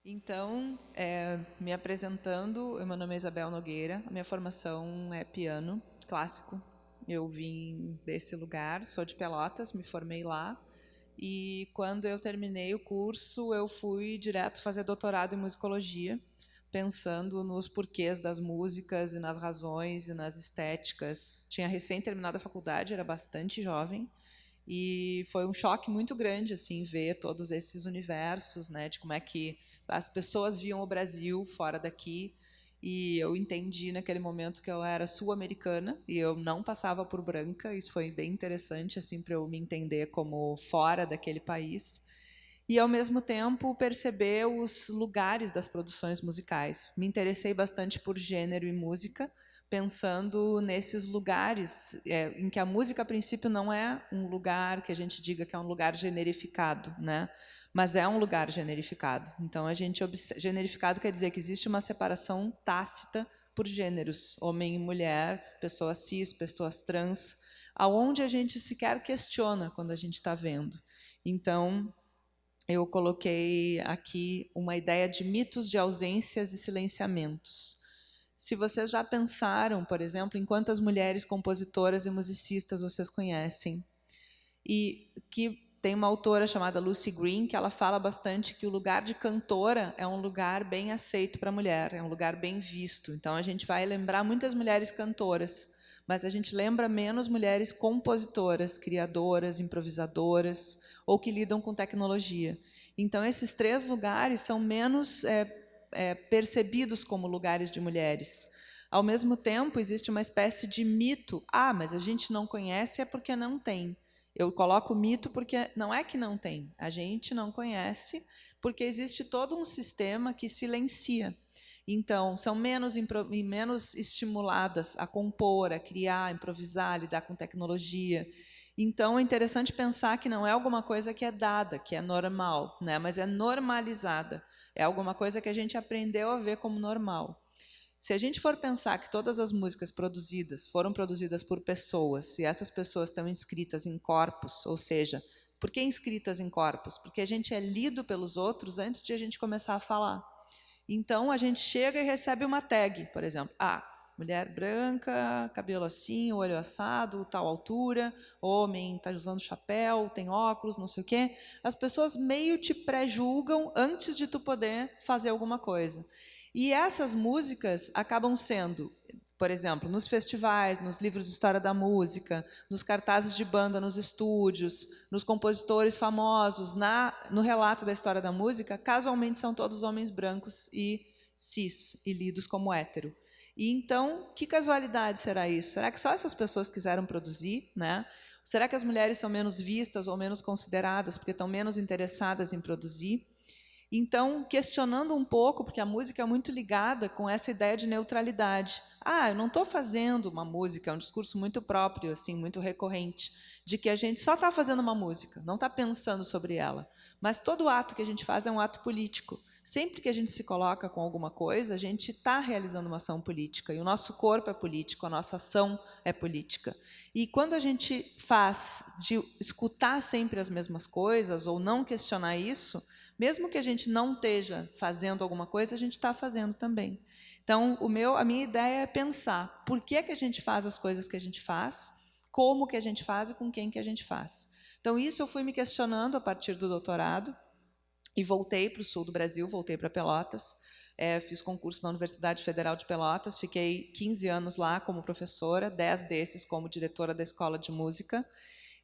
Então, me apresentando, meu nome é Isabel Nogueira, a minha formação é piano clássico. Eu vim desse lugar, sou de Pelotas, me formei lá. E quando eu terminei o curso, eu fui direto fazer doutorado em musicologia, pensando nos porquês das músicas e nas razões e nas estéticas. Tinha recém terminado a faculdade, era bastante jovem. E foi um choque muito grande assim ver todos esses universos, né, de como é que as pessoas viam o Brasil fora daqui. E eu entendi naquele momento que eu era sul-americana e eu não passava por branca. Isso foi bem interessante assim para eu me entender como fora daquele país. E ao mesmo tempo perceber os lugares das produções musicais. Me interessei bastante por gênero e música, pensando nesses lugares em que a música, a princípio, não é um lugar que a gente diga que é um lugar generificado, né? Mas é um lugar generificado. Então, generificado quer dizer que existe uma separação tácita por gêneros, homem e mulher, pessoas cis, pessoas trans, aonde a gente sequer questiona quando a gente está vendo. Então, eu coloquei aqui uma ideia de mitos de ausências e silenciamentos. Se vocês já pensaram, por exemplo, em quantas mulheres compositoras e musicistas vocês conhecem, e que tem uma autora chamada Lucy Green que ela fala bastante que o lugar de cantora é um lugar bem aceito para a mulher, é um lugar bem visto. Então a gente vai lembrar muitas mulheres cantoras, mas a gente lembra menos mulheres compositoras, criadoras, improvisadoras ou que lidam com tecnologia. Então esses três lugares são menos percebidos como lugares de mulheres. Ao mesmo tempo, existe uma espécie de mito. Ah, mas a gente não conhece é porque não tem. Eu coloco mito porque não é que não tem, a gente não conhece, porque existe todo um sistema que silencia. Então, são menos estimuladas a compor, a criar, a improvisar, a lidar com tecnologia. Então, é interessante pensar que não é alguma coisa que é dada, que é normal, né? Mas é normalizada. É alguma coisa que a gente aprendeu a ver como normal. Se a gente for pensar que todas as músicas produzidas foram produzidas por pessoas, e essas pessoas estão inscritas em corpos, ou seja, por que inscritas em corpos? Porque a gente é lido pelos outros antes de a gente começar a falar. Então a gente chega e recebe uma tag, por exemplo, mulher branca, cabelo assim, olho assado, tal altura, homem está usando chapéu, tem óculos, não sei o quê. As pessoas meio te pré-julgam antes de tu poder fazer alguma coisa. E essas músicas acabam sendo, por exemplo, nos festivais, nos livros de história da música, nos cartazes de banda nos estúdios, nos compositores famosos, no relato da história da música, casualmente são todos homens brancos e cis, e lidos como hétero. E então, que casualidade será isso? Será que só essas pessoas quiseram produzir, né? Será que as mulheres são menos vistas ou menos consideradas porque estão menos interessadas em produzir? Então, questionando um pouco, porque a música é muito ligada com essa ideia de neutralidade. Eu não estou fazendo uma música, é um discurso muito próprio, assim, muito recorrente, de que a gente só está fazendo uma música, não está pensando sobre ela. Mas todo ato que a gente faz é um ato político. Sempre que a gente se coloca com alguma coisa, a gente está realizando uma ação política. E o nosso corpo é político, a nossa ação é política. E quando a gente faz de escutar sempre as mesmas coisas, ou não questionar isso, mesmo que a gente não esteja fazendo alguma coisa, a gente está fazendo também. Então, a minha ideia é pensar por que a gente faz as coisas que a gente faz, como que a gente faz e com quem que a gente faz. Então, isso eu fui me questionando a partir do doutorado e voltei para o sul do Brasil, voltei para Pelotas, fiz concurso na Universidade Federal de Pelotas, fiquei 15 anos lá como professora, 10 desses como diretora da escola de música.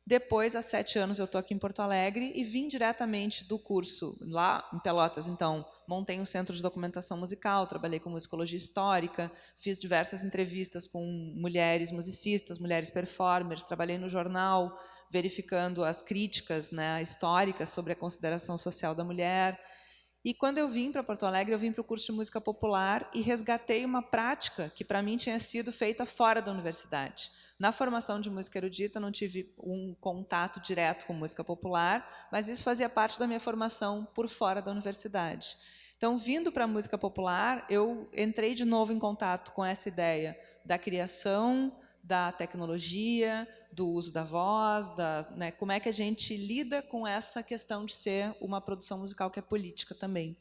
Depois, há 7 anos, eu estou aqui em Porto Alegre e vim diretamente do curso lá em Pelotas. Então, montei um centro de documentação musical, trabalhei com musicologia histórica, fiz diversas entrevistas com mulheres musicistas, mulheres performers, trabalhei no jornal, verificando as críticas, né, históricas sobre a consideração social da mulher. E quando eu vim para Porto Alegre, eu vim para o curso de música popular e resgatei uma prática que para mim tinha sido feita fora da universidade. Na formação de música erudita, não tive um contato direto com música popular, mas isso fazia parte da minha formação por fora da universidade. Então, vindo para a música popular, eu entrei de novo em contato com essa ideia da criação, da tecnologia, do uso da voz, né, como é que a gente lida com essa questão de ser uma produção musical que é política também.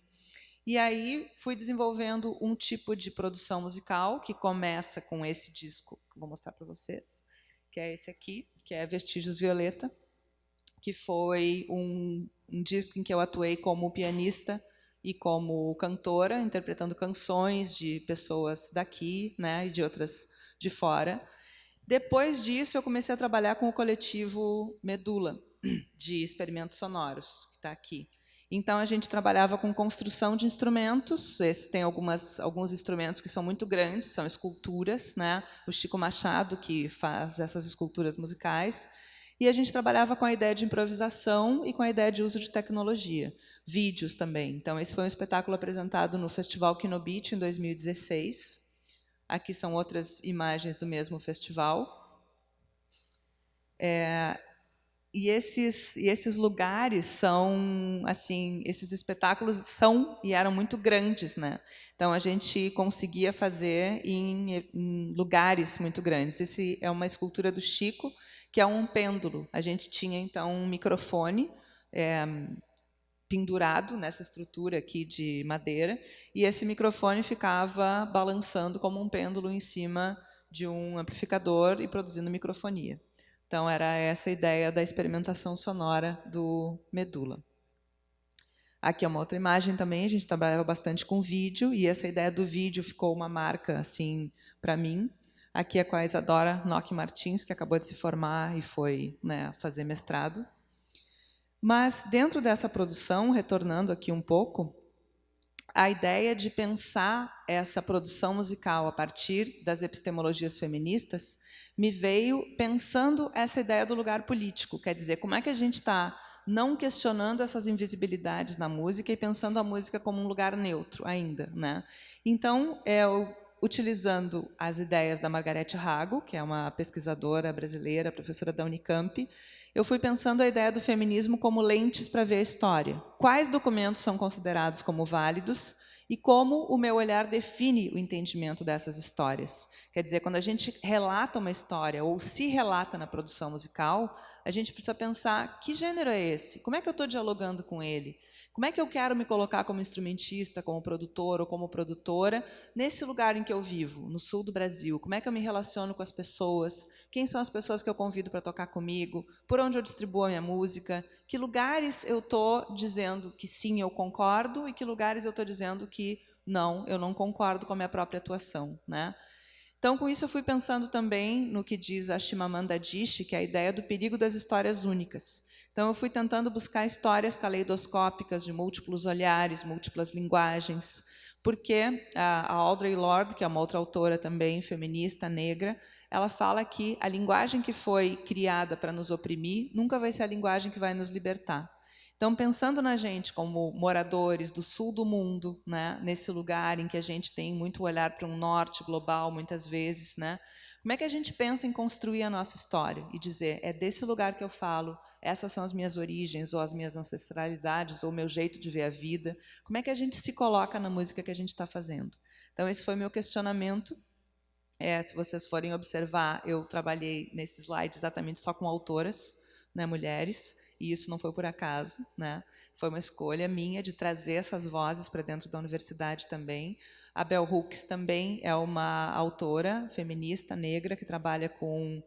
E aí fui desenvolvendo um tipo de produção musical que começa com esse disco, que eu vou mostrar para vocês, que é esse aqui, que é Vestígios Violeta, que foi um disco em que eu atuei como pianista e como cantora, interpretando canções de pessoas daqui, né, e de outras de fora. Depois disso, eu comecei a trabalhar com o coletivo Medula, de experimentos sonoros, que está aqui. Então, a gente trabalhava com construção de instrumentos. Tem alguns instrumentos que são muito grandes, são esculturas, né? O Chico Machado, que faz essas esculturas musicais. E a gente trabalhava com a ideia de improvisação e com a ideia de uso de tecnologia. Vídeos também. Então, esse foi um espetáculo apresentado no Festival Kinobit, em 2016. Aqui são outras imagens do mesmo festival. E esses lugares são, assim, esses espetáculos são e eram muito grandes, né? Então a gente conseguia fazer em lugares muito grandes. Esse é uma escultura do Chico, que é um pêndulo. A gente tinha então um microfone pendurado nessa estrutura aqui de madeira, e esse microfone ficava balançando como um pêndulo em cima de um amplificador e produzindo microfonia. Então, era essa a ideia da experimentação sonora do Medula. Aqui é uma outra imagem também, a gente trabalhava bastante com vídeo, e essa ideia do vídeo ficou uma marca assim para mim. Aqui é com a Isadora Nock Martins, que acabou de se formar e foi, né, fazer mestrado. Mas, dentro dessa produção, retornando aqui um pouco, a ideia de pensar essa produção musical a partir das epistemologias feministas me veio pensando essa ideia do lugar político, quer dizer, como é que a gente está não questionando essas invisibilidades na música e pensando a música como um lugar neutro ainda, né? Então, utilizando as ideias da Margarete Rago, que é uma pesquisadora brasileira, professora da Unicamp, eu fui pensando a ideia do feminismo como lentes para ver a história. Quais documentos são considerados como válidos e como o meu olhar define o entendimento dessas histórias. Quer dizer, quando a gente relata uma história ou se relata na produção musical, a gente precisa pensar que gênero é esse? Como é que eu estou dialogando com ele? Como é que eu quero me colocar como instrumentista, como produtor ou como produtora, nesse lugar em que eu vivo, no sul do Brasil? Como é que eu me relaciono com as pessoas? Quem são as pessoas que eu convido para tocar comigo? Por onde eu distribuo a minha música? Que lugares eu estou dizendo que sim, eu concordo, e que lugares eu estou dizendo que não, eu não concordo com a minha própria atuação, né? Então, com isso, eu fui pensando também no que diz a Chimamanda Adichie, que é a ideia do perigo das histórias únicas. Então, eu fui tentando buscar histórias caleidoscópicas, de múltiplos olhares, múltiplas linguagens, porque a Audre Lorde, que é uma outra autora também feminista, negra, ela fala que a linguagem que foi criada para nos oprimir nunca vai ser a linguagem que vai nos libertar. Então, pensando na gente como moradores do sul do mundo, né, nesse lugar em que a gente tem muito olhar para um norte global, muitas vezes, né, como é que a gente pensa em construir a nossa história e dizer, é desse lugar que eu falo, essas são as minhas origens, ou as minhas ancestralidades, ou o meu jeito de ver a vida? Como é que a gente se coloca na música que a gente está fazendo? Então, esse foi meu questionamento. Se vocês forem observar, eu trabalhei nesse slide exatamente só com autoras, né, mulheres, e isso não foi por acaso, né? Foi uma escolha minha de trazer essas vozes para dentro da universidade também. A Bell Hooks também é uma autora feminista negra que trabalha com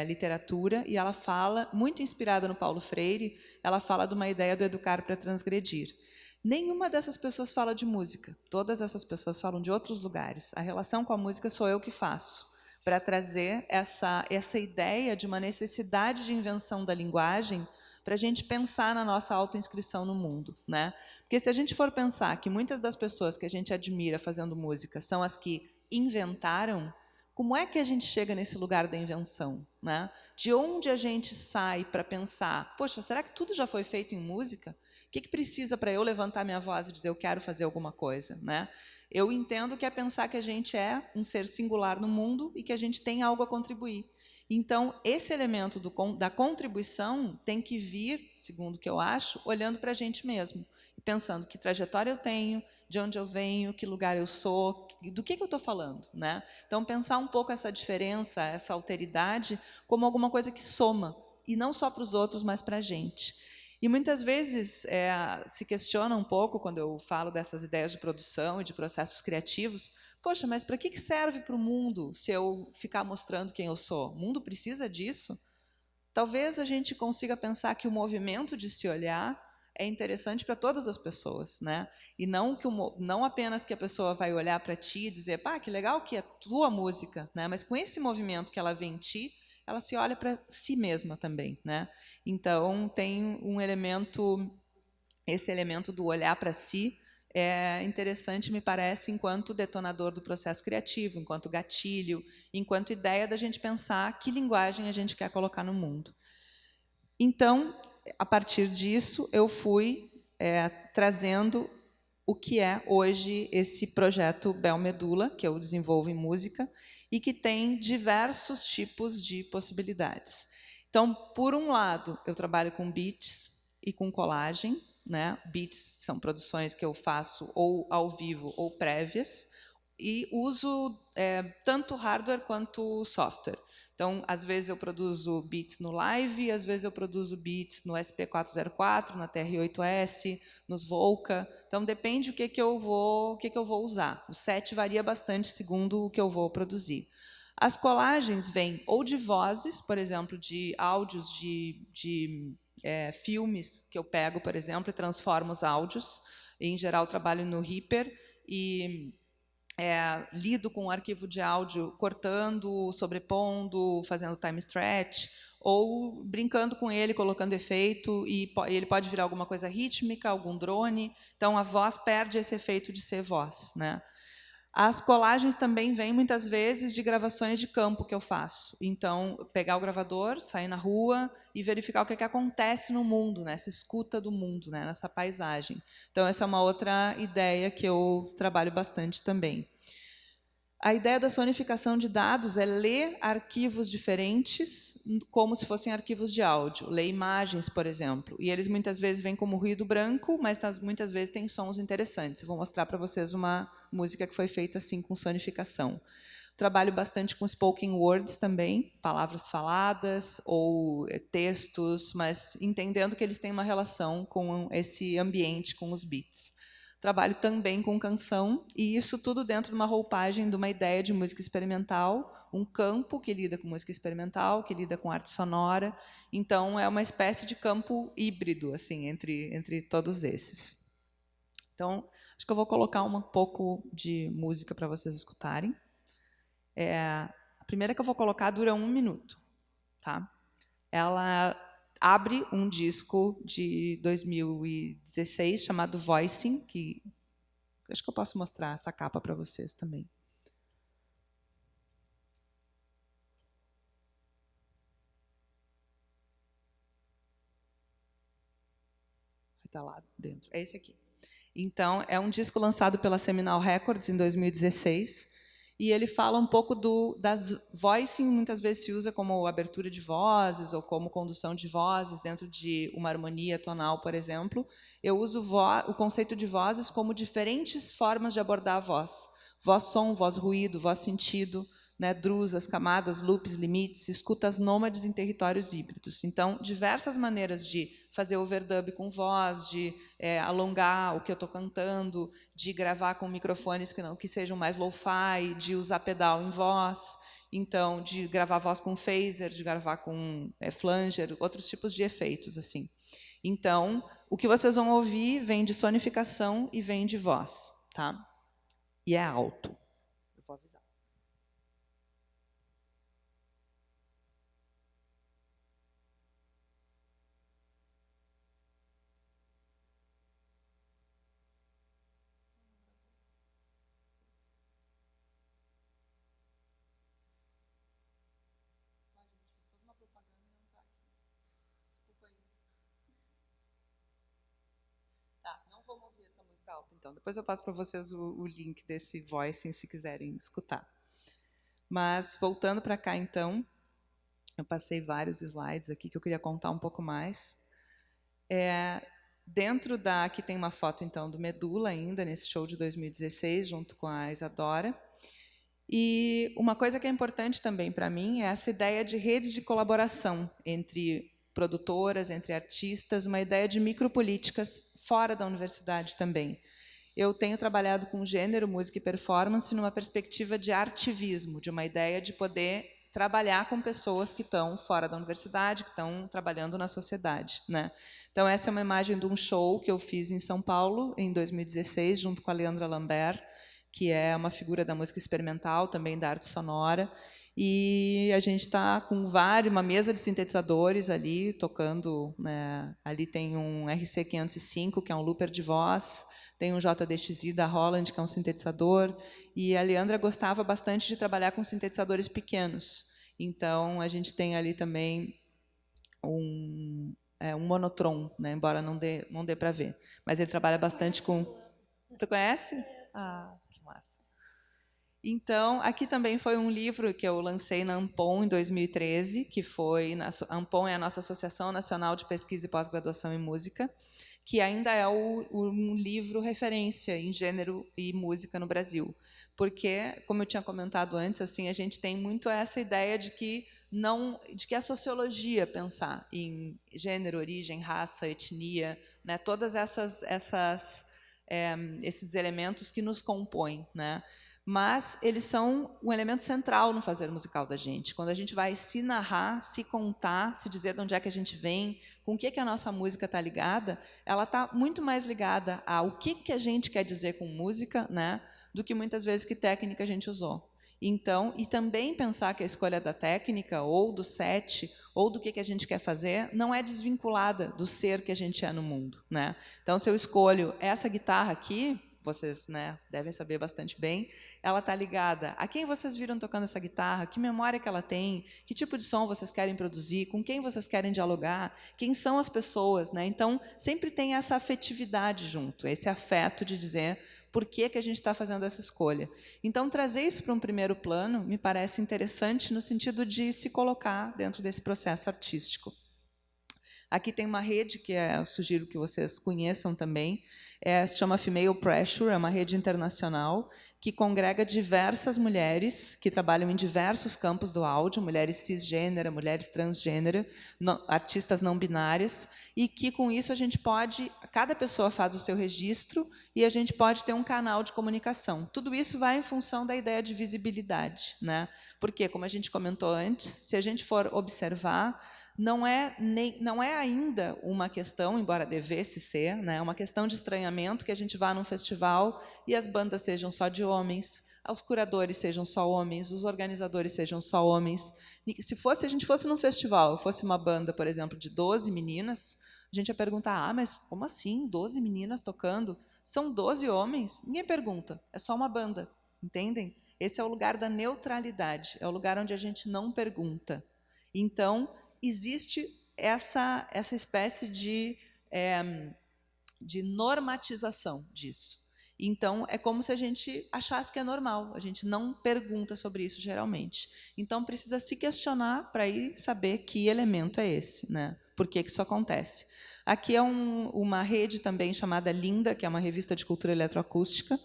literatura, e ela fala, muito inspirada no Paulo Freire, ela fala de uma ideia do educar para transgredir. Nenhuma dessas pessoas fala de música. Todas essas pessoas falam de outros lugares. A relação com a música sou eu que faço, para trazer essa ideia de uma necessidade de invenção da linguagem para a gente pensar na nossa autoinscrição no mundo, né? Porque se a gente for pensar que muitas das pessoas que a gente admira fazendo música são as que inventaram, como é que a gente chega nesse lugar da invenção, né? De onde a gente sai para pensar, poxa, será que tudo já foi feito em música? O que precisa para eu levantar minha voz e dizer eu quero fazer alguma coisa, né? Eu entendo que é pensar que a gente é um ser singular no mundo e que a gente tem algo a contribuir. Então, esse elemento da contribuição tem que vir, segundo o que eu acho, olhando para a gente mesmo, pensando que trajetória eu tenho, de onde eu venho, que lugar eu sou, do que eu estou falando, né? Então, pensar um pouco essa diferença, essa alteridade, como alguma coisa que soma, e não só para os outros, mas para a gente. E muitas vezes se questiona um pouco, quando eu falo dessas ideias de produção e de processos criativos, poxa, mas para que serve para o mundo se eu ficar mostrando quem eu sou? O mundo precisa disso? Talvez a gente consiga pensar que o movimento de se olhar é interessante para todas as pessoas, né? E não apenas que a pessoa vai olhar para ti e dizer, pá, que legal que é tua música, né? Mas com esse movimento que ela vê em ti, ela se olha para si mesma também, né? Então tem esse elemento do olhar para si é interessante, me parece, enquanto detonador do processo criativo, enquanto gatilho, enquanto ideia da gente pensar que linguagem a gente quer colocar no mundo. Então, a partir disso, eu fui trazendo o que é hoje esse projeto Bel Medula, que eu desenvolvo em música, e que tem diversos tipos de possibilidades. Então, por um lado, eu trabalho com beats e com colagem, né? Beats são produções que eu faço ou ao vivo ou prévias, e uso tanto hardware quanto software. Então, às vezes eu produzo beats no Live, às vezes eu produzo beats no SP404, na TR-8S, nos Volca. Então, depende o que eu vou usar. O set varia bastante segundo o que eu vou produzir. As colagens vêm ou de vozes, por exemplo, de áudios de filmes que eu pego, por exemplo, e transformo os áudios. Em geral, trabalho no Reaper e lido com um arquivo de áudio, cortando, sobrepondo, fazendo time stretch, ou brincando com ele, colocando efeito, e ele pode virar alguma coisa rítmica, algum drone. Então, a voz perde esse efeito de ser voz, né? As colagens também vêm, muitas vezes, de gravações de campo que eu faço. Então, pegar o gravador, sair na rua e verificar o que acontece no mundo, nessa escuta do mundo, né, nessa paisagem. Então, essa é uma outra ideia que eu trabalho bastante também. A ideia da sonificação de dados é ler arquivos diferentes como se fossem arquivos de áudio, ler imagens, por exemplo. E eles muitas vezes vêm como ruído branco, mas muitas vezes têm sons interessantes. Eu vou mostrar para vocês uma música que foi feita assim com sonificação. Trabalho bastante com spoken words também, palavras faladas ou textos, mas entendendo que eles têm uma relação com esse ambiente, com os beats. Trabalho também com canção, e isso tudo dentro de uma roupagem de uma ideia de música experimental, um campo que lida com música experimental, que lida com arte sonora. Então, é uma espécie de campo híbrido assim entre todos esses. Então, acho que eu vou colocar um pouco de música para vocês escutarem. A primeira que eu vou colocar dura 1 minuto. Tá? Ela abre um disco de 2016 chamado Voicing, que acho que eu posso mostrar essa capa para vocês também. Está lá dentro. É esse aqui. Então, é um disco lançado pela Seminal Records em 2016. E ele fala um pouco das voicing, muitas vezes se usa como abertura de vozes ou como condução de vozes dentro de uma harmonia tonal, por exemplo. Eu uso o conceito de vozes como diferentes formas de abordar a voz. Voz-som, voz-ruído, voz-sentido, né, drusas, camadas, loops, limites, escutas nômades em territórios híbridos. Então, diversas maneiras de fazer overdub com voz, de alongar o que eu estou cantando, de gravar com microfones que sejam mais lo-fi, de usar pedal em voz, então, de gravar voz com phaser, de gravar com flanger, outros tipos de efeitos, assim. Então, o que vocês vão ouvir vem de sonificação e vem de voz, tá? E é alto. Eu vou avisar. Vamos ouvir essa música alta, então. Depois eu passo para vocês o link desse voicing, se quiserem escutar. Mas, voltando para cá, então, eu passei vários slides aqui que eu queria contar um pouco mais. Aqui tem uma foto, então, do Medula ainda, nesse show de 2016, junto com a Isadora. E uma coisa que é importante também para mim é essa ideia de redes de colaboração entre produtoras, entre artistas, uma ideia de micropolíticas fora da universidade também. Eu tenho trabalhado com gênero, música e performance numa perspectiva de artivismo, de uma ideia de poder trabalhar com pessoas que estão fora da universidade, que estão trabalhando na sociedade, né? Então, essa é uma imagem de um show que eu fiz em São Paulo, em 2016, junto com a Leandra Lambert, que é uma figura da música experimental, também da arte sonora. E a gente está com uma mesa de sintetizadores ali, tocando, né? Ali tem um RC505, que é um looper de voz, tem um JDXi da Holland, que é um sintetizador, e a Leandra gostava bastante de trabalhar com sintetizadores pequenos. Então, a gente tem ali também um monotron, né? Embora não dê para ver. Mas ele trabalha bastante com... Tu conhece? Ah, que massa. Então, aqui também foi um livro que eu lancei na Ampon em 2013, que foi... A Ampon é a nossa Associação Nacional de Pesquisa e Pós-Graduação em Música, que ainda é um livro referência em gênero e música no Brasil. Porque, como eu tinha comentado antes, assim, a gente tem muito essa ideia de que a sociologia pensar em gênero, origem, raça, etnia, né, todas esses elementos que nos compõem, né? Mas eles são um elemento central no fazer musical da gente. Quando a gente vai se narrar, se contar, se dizer de onde é que a gente vem, com o que a nossa música está ligada, ela está muito mais ligada ao que a gente quer dizer com música, né, do que muitas vezes que técnica a gente usou. Então, e também pensar que a escolha da técnica, ou do set, ou do que a gente quer fazer, não é desvinculada do ser que a gente é no mundo, né? Então, se eu escolho essa guitarra aqui, vocês, né, devem saber bastante bem, ela está ligada a quem vocês viram tocando essa guitarra, que memória que ela tem, que tipo de som vocês querem produzir, com quem vocês querem dialogar, quem são as pessoas, né? Então, sempre tem essa afetividade junto, esse afeto de dizer por que a gente está fazendo essa escolha. Então, trazer isso para um primeiro plano me parece interessante no sentido de se colocar dentro desse processo artístico. Aqui tem uma rede que eu sugiro que vocês conheçam também, se chama Female Pressure, é uma rede internacional que congrega diversas mulheres que trabalham em diversos campos do áudio, mulheres cisgênera, mulheres transgênera, artistas não binárias, e que com isso a gente pode, cada pessoa faz o seu registro e a gente pode ter um canal de comunicação. Tudo isso vai em função da ideia de visibilidade, né? Porque, como a gente comentou antes, se a gente for observar, não é ainda uma questão, embora devesse ser, né, uma questão de estranhamento que a gente vá num festival e as bandas sejam só de homens, os curadores sejam só homens, os organizadores sejam só homens. E se a gente fosse num festival, fosse uma banda, por exemplo, de 12 meninas, a gente ia perguntar, mas como assim, 12 meninas tocando? São 12 homens? Ninguém pergunta, é só uma banda, entendem? Esse é o lugar da neutralidade, é o lugar onde a gente não pergunta. Então, existe essa espécie de normatização disso. Então, é como se a gente achasse que é normal, a gente não pergunta sobre isso geralmente. Então, precisa se questionar para ir saber que elemento é esse, né? Por que isso acontece. Aqui é uma rede também chamada Linda, que é uma revista de cultura eletroacústica,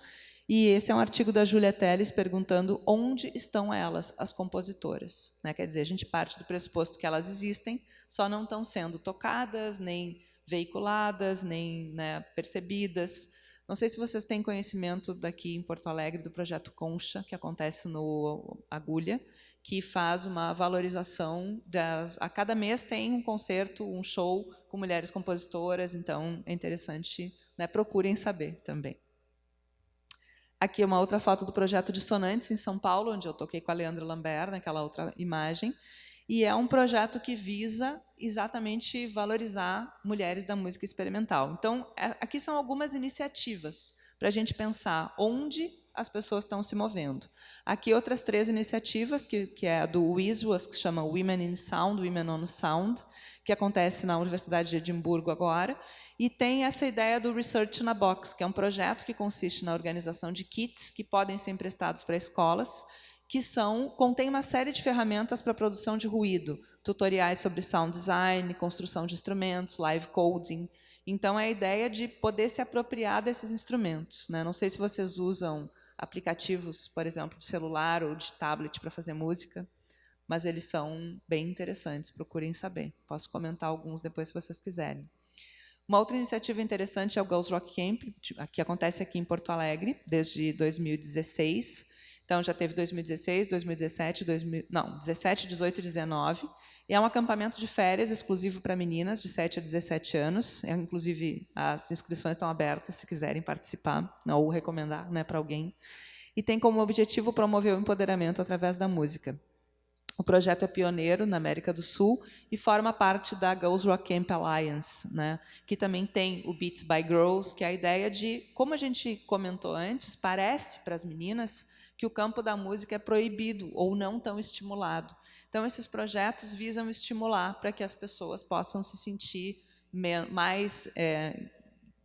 e esse é um artigo da Júlia Teles perguntando onde estão elas, as compositoras, né? Quer dizer, a gente parte do pressuposto que elas existem, só não estão sendo tocadas, nem veiculadas, nem, né, percebidas. Não sei se vocês têm conhecimento daqui em Porto Alegre do projeto Concha, que acontece no Agulha, que faz uma valorização a cada mês tem um concerto, um show com mulheres compositoras, então é interessante, né, procurem saber também. Aqui é uma outra foto do projeto Dissonantes, em São Paulo, onde eu toquei com a Leandra Lambert, naquela outra imagem. E é um projeto que visa exatamente valorizar mulheres da música experimental. Então, aqui são algumas iniciativas para a gente pensar onde as pessoas estão se movendo. Aqui outras 3 iniciativas, que é a do WISWAS, que se chama Women in Sound, Women on Sound, que acontece na Universidade de Edimburgo agora, e tem essa ideia do Research na Box, que é um projeto que consiste na organização de kits que podem ser emprestados para escolas, que contém uma série de ferramentas para a produção de ruído, tutoriais sobre sound design, construção de instrumentos, live coding. Então, é a ideia de poder se apropriar desses instrumentos, né? Não sei se vocês usam aplicativos, por exemplo, de celular ou de tablet para fazer música, mas eles são bem interessantes, procurem saber. Posso comentar alguns depois se vocês quiserem. Uma outra iniciativa interessante é o Girls Rock Camp, que acontece aqui em Porto Alegre, desde 2016. Então, já teve 2016, 2017, 17, 18 e 19. E é um acampamento de férias exclusivo para meninas de 7 a 17 anos. Inclusive, as inscrições estão abertas, se quiserem participar, ou recomendar, né, para alguém. E tem como objetivo promover o empoderamento através da música. O projeto é pioneiro na América do Sul e forma parte da Girls Rock Camp Alliance, né, que também tem o Beats by Girls, que é a ideia de, como a gente comentou antes, parece para as meninas que o campo da música é proibido ou não tão estimulado. Então, esses projetos visam estimular para que as pessoas possam se sentir mais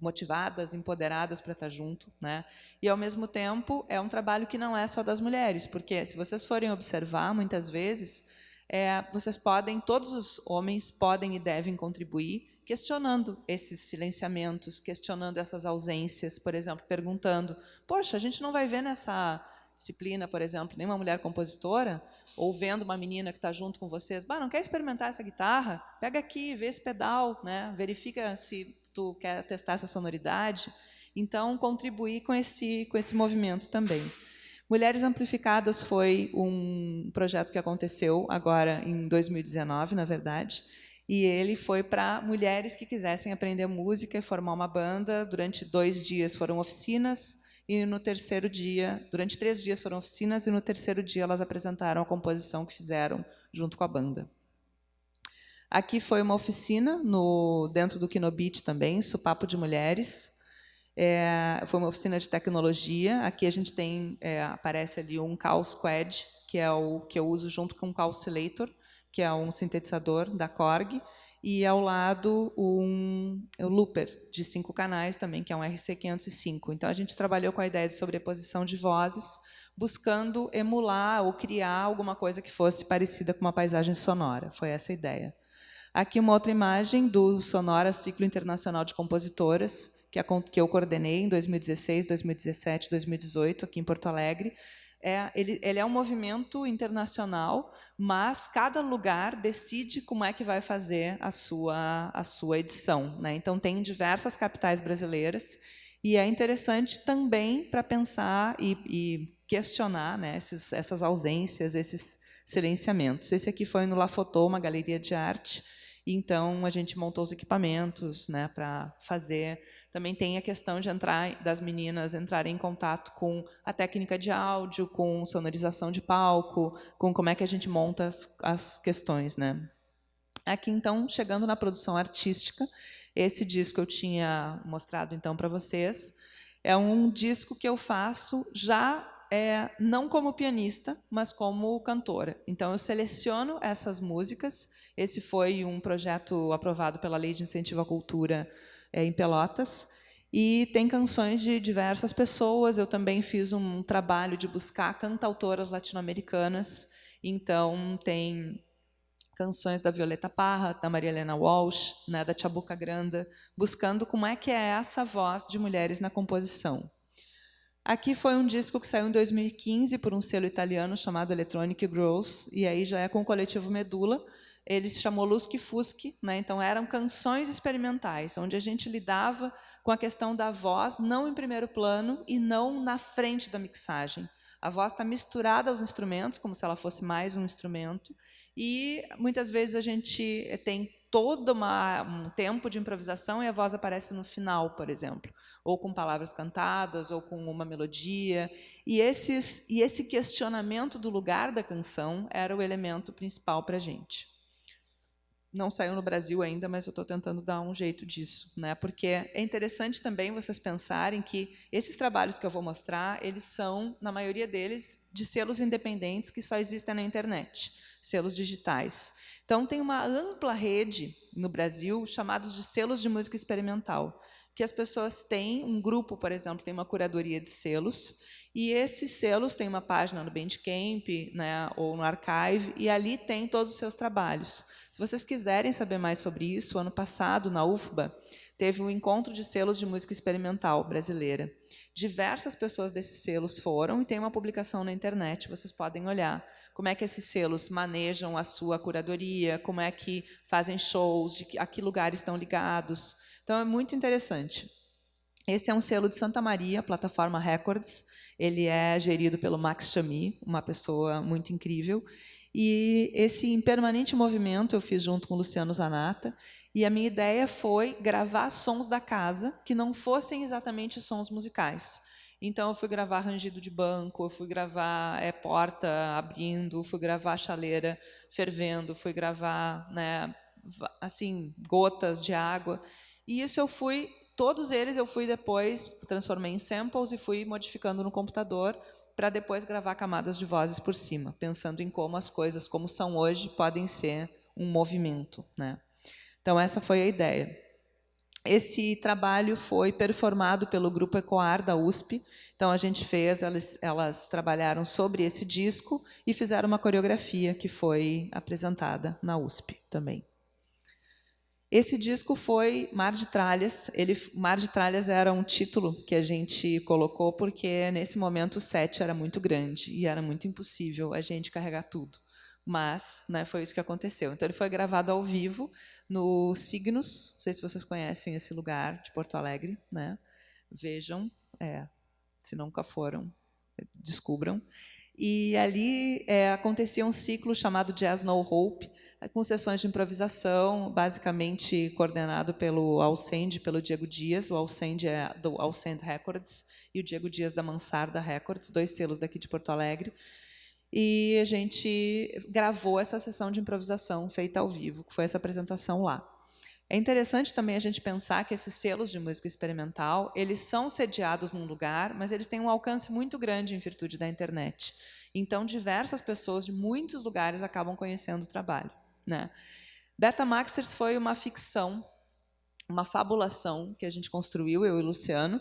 motivadas, empoderadas para estar junto, né? E, ao mesmo tempo, é um trabalho que não é só das mulheres, porque, se vocês forem observar, muitas vezes, todos os homens podem e devem contribuir, questionando esses silenciamentos, questionando essas ausências, por exemplo, perguntando, poxa, a gente não vai ver nessa disciplina, por exemplo, nenhuma mulher compositora, ou vendo uma menina que está junto com vocês, não quer experimentar essa guitarra? Pega aqui, vê esse pedal, né? Verifica se tu quer testar essa sonoridade. Então, contribuir com esse movimento também. Mulheres Amplificadas foi um projeto que aconteceu agora em 2019, na verdade, e ele foi para mulheres que quisessem aprender música e formar uma banda. Durante 2 dias foram oficinas, e no terceiro dia, durante 3 dias foram oficinas, e no terceiro dia elas apresentaram a composição que fizeram junto com a banda. Aqui foi uma oficina, dentro do Kinobit também, Supapo de Mulheres. Foi uma oficina de tecnologia. Aqui a gente tem, aparece ali um Call Squad, que é o que eu uso junto com o Calculator, que é um sintetizador da Korg, e ao lado um looper de 5 canais também, que é um RC505. Então, a gente trabalhou com a ideia de sobreposição de vozes, buscando emular ou criar alguma coisa que fosse parecida com uma paisagem sonora. Foi essa a ideia. Aqui uma outra imagem do Sonora Ciclo Internacional de Compositoras, que eu coordenei em 2016, 2017, 2018, aqui em Porto Alegre. Ele é um movimento internacional, mas cada lugar decide como é que vai fazer a sua edição, né? Então, tem diversas capitais brasileiras, e é interessante também para pensar e questionar, né, essas ausências, esses silenciamentos. Esse aqui foi no La Photo, uma galeria de arte. Então, a gente montou os equipamentos, né, para fazer. Também tem a questão das meninas entrarem em contato com a técnica de áudio, com sonorização de palco, com como é que a gente monta as questões, né? Aqui, então, chegando na produção artística, esse disco eu tinha mostrado então para vocês. É um disco que eu faço já não como pianista, mas como cantora. Então, eu seleciono essas músicas. Esse foi um projeto aprovado pela Lei de Incentivo à Cultura em Pelotas. E tem canções de diversas pessoas. Eu também fiz um trabalho de buscar cantautoras latino-americanas. Então, tem canções da Violeta Parra, da Maria Helena Walsh, né, da Chabuca Granda, buscando como é que é essa voz de mulheres na composição. Aqui foi um disco que saiu em 2015 por um selo italiano chamado Electronic Girls, e aí já é com o coletivo Medula. Ele se chamou Lusque Fusque, né? Então eram canções experimentais, onde a gente lidava com a questão da voz, não em primeiro plano e não na frente da mixagem. A voz está misturada aos instrumentos, como se ela fosse mais um instrumento, e muitas vezes a gente tem todo um tempo de improvisação e a voz aparece no final, por exemplo, ou com palavras cantadas, ou com uma melodia. E esse questionamento do lugar da canção era o elemento principal para a gente. Não saiu no Brasil ainda, mas eu estou tentando dar um jeito disso, né? Porque é interessante também vocês pensarem que esses trabalhos que eu vou mostrar, eles são, na maioria deles, de selos independentes que só existem na internet, selos digitais. Então, tem uma ampla rede no Brasil chamados de selos de música experimental, que as pessoas têm um grupo, por exemplo, tem uma curadoria de selos, e esses selos têm uma página no Bandcamp, né, ou no Archive, e ali tem todos os seus trabalhos. Se vocês quiserem saber mais sobre isso, ano passado, na UFBA, teve um encontro de selos de música experimental brasileira. Diversas pessoas desses selos foram, e tem uma publicação na internet, vocês podem olhar como é que esses selos manejam a sua curadoria, como é que fazem shows, a que lugares estão ligados. Então, é muito interessante. Esse é um selo de Santa Maria, Plataforma Records. Ele é gerido pelo Max Chamy, uma pessoa muito incrível. E esse Em Permanente Movimento eu fiz junto com o Luciano Zanata. E a minha ideia foi gravar sons da casa que não fossem exatamente sons musicais. Então, eu fui gravar rangido de banco, eu fui gravar porta abrindo, fui gravar chaleira fervendo, fui gravar, né, assim, gotas de água. E isso todos eles eu fui depois, transformei em samples e fui modificando no computador para depois gravar camadas de vozes por cima, pensando em como as coisas, como são hoje, podem ser um movimento, né? Então, essa foi a ideia. Esse trabalho foi performado pelo Grupo Ecoar, da USP. Então, a gente fez, elas trabalharam sobre esse disco e fizeram uma coreografia que foi apresentada na USP também. Esse disco foi Mar de Tralhas. Mar de Tralhas era um título que a gente colocou porque, nesse momento, o set era muito grande e era muito impossível a gente carregar tudo. Mas, né, foi isso que aconteceu. Então, ele foi gravado ao vivo no Signos. Não sei se vocês conhecem esse lugar de Porto Alegre, né? Vejam, se nunca foram, descubram. E ali acontecia um ciclo chamado Jazz No Hope, com sessões de improvisação, basicamente coordenado pelo Alcende, pelo Diego Dias. O Alcende é do Alcende Records e o Diego Dias da Mansarda Records, 2 selos daqui de Porto Alegre. E a gente gravou essa sessão de improvisação feita ao vivo, que foi essa apresentação lá. É interessante também a gente pensar que esses selos de música experimental, eles são sediados num lugar, mas eles têm um alcance muito grande em virtude da internet. Então, diversas pessoas de muitos lugares acabam conhecendo o trabalho, né? Betamaxers foi uma ficção, uma fabulação que a gente construiu, eu e o Luciano,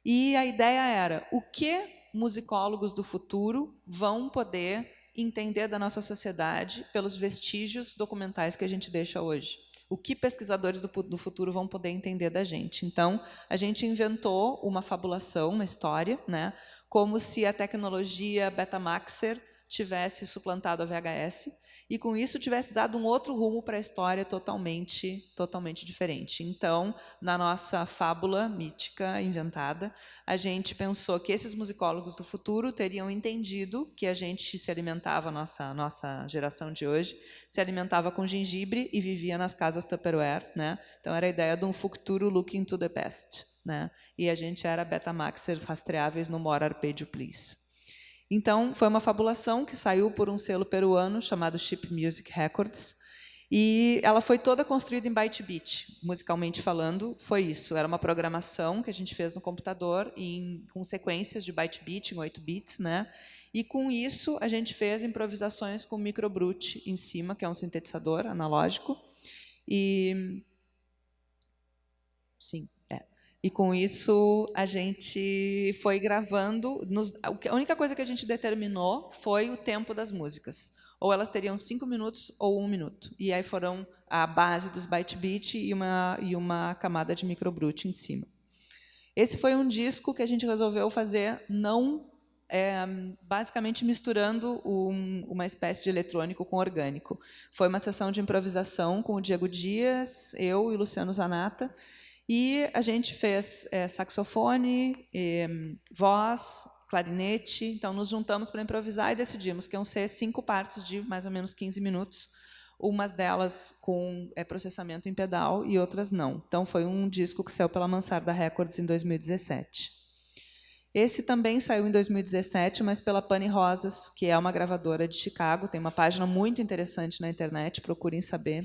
e a ideia era o que musicólogos do futuro vão poder entender da nossa sociedade pelos vestígios documentais que a gente deixa hoje. O que pesquisadores do futuro vão poder entender da gente. Então, a gente inventou uma fabulação, uma história, né, como se a tecnologia Betamaxer tivesse suplantado a VHS e, com isso, tivesse dado um outro rumo para a história totalmente diferente. Então, na nossa fábula mítica inventada, a gente pensou que esses musicólogos do futuro teriam entendido que a gente se alimentava, nossa geração de hoje, se alimentava com gengibre e vivia nas casas Tupperware, né? Então, era a ideia de um futuro looking to the past, né? E a gente era Betamaxers rastreáveis no More Arpeggio Please. Então, foi uma fabulação que saiu por um selo peruano chamado Chip Music Records, e ela foi toda construída em byte beat, musicalmente falando, foi isso. Era uma programação que a gente fez no computador com sequências de byte beat em 8 bits, né? E com isso a gente fez improvisações com microbrute em cima, que é um sintetizador analógico. E sim, E com isso a gente foi gravando. A única coisa que a gente determinou foi o tempo das músicas. Ou elas teriam 5 minutos ou 1 minuto. E aí foram a base dos byte beat e uma camada de microbrute em cima. Esse foi um disco que a gente resolveu fazer basicamente misturando uma espécie de eletrônico com orgânico. Foi uma sessão de improvisação com o Diego Dias, eu e o Luciano Zanata. E a gente fez saxofone, voz, clarinete. Então, nos juntamos para improvisar e decidimos que iam ser 5 partes de mais ou menos 15 minutos, umas delas com processamento em pedal e outras não. Então, foi um disco que saiu pela Mansarda Records em 2017. Esse também saiu em 2017, mas pela Pane Rosas, que é uma gravadora de Chicago. Tem uma página muito interessante na internet, procurem saber.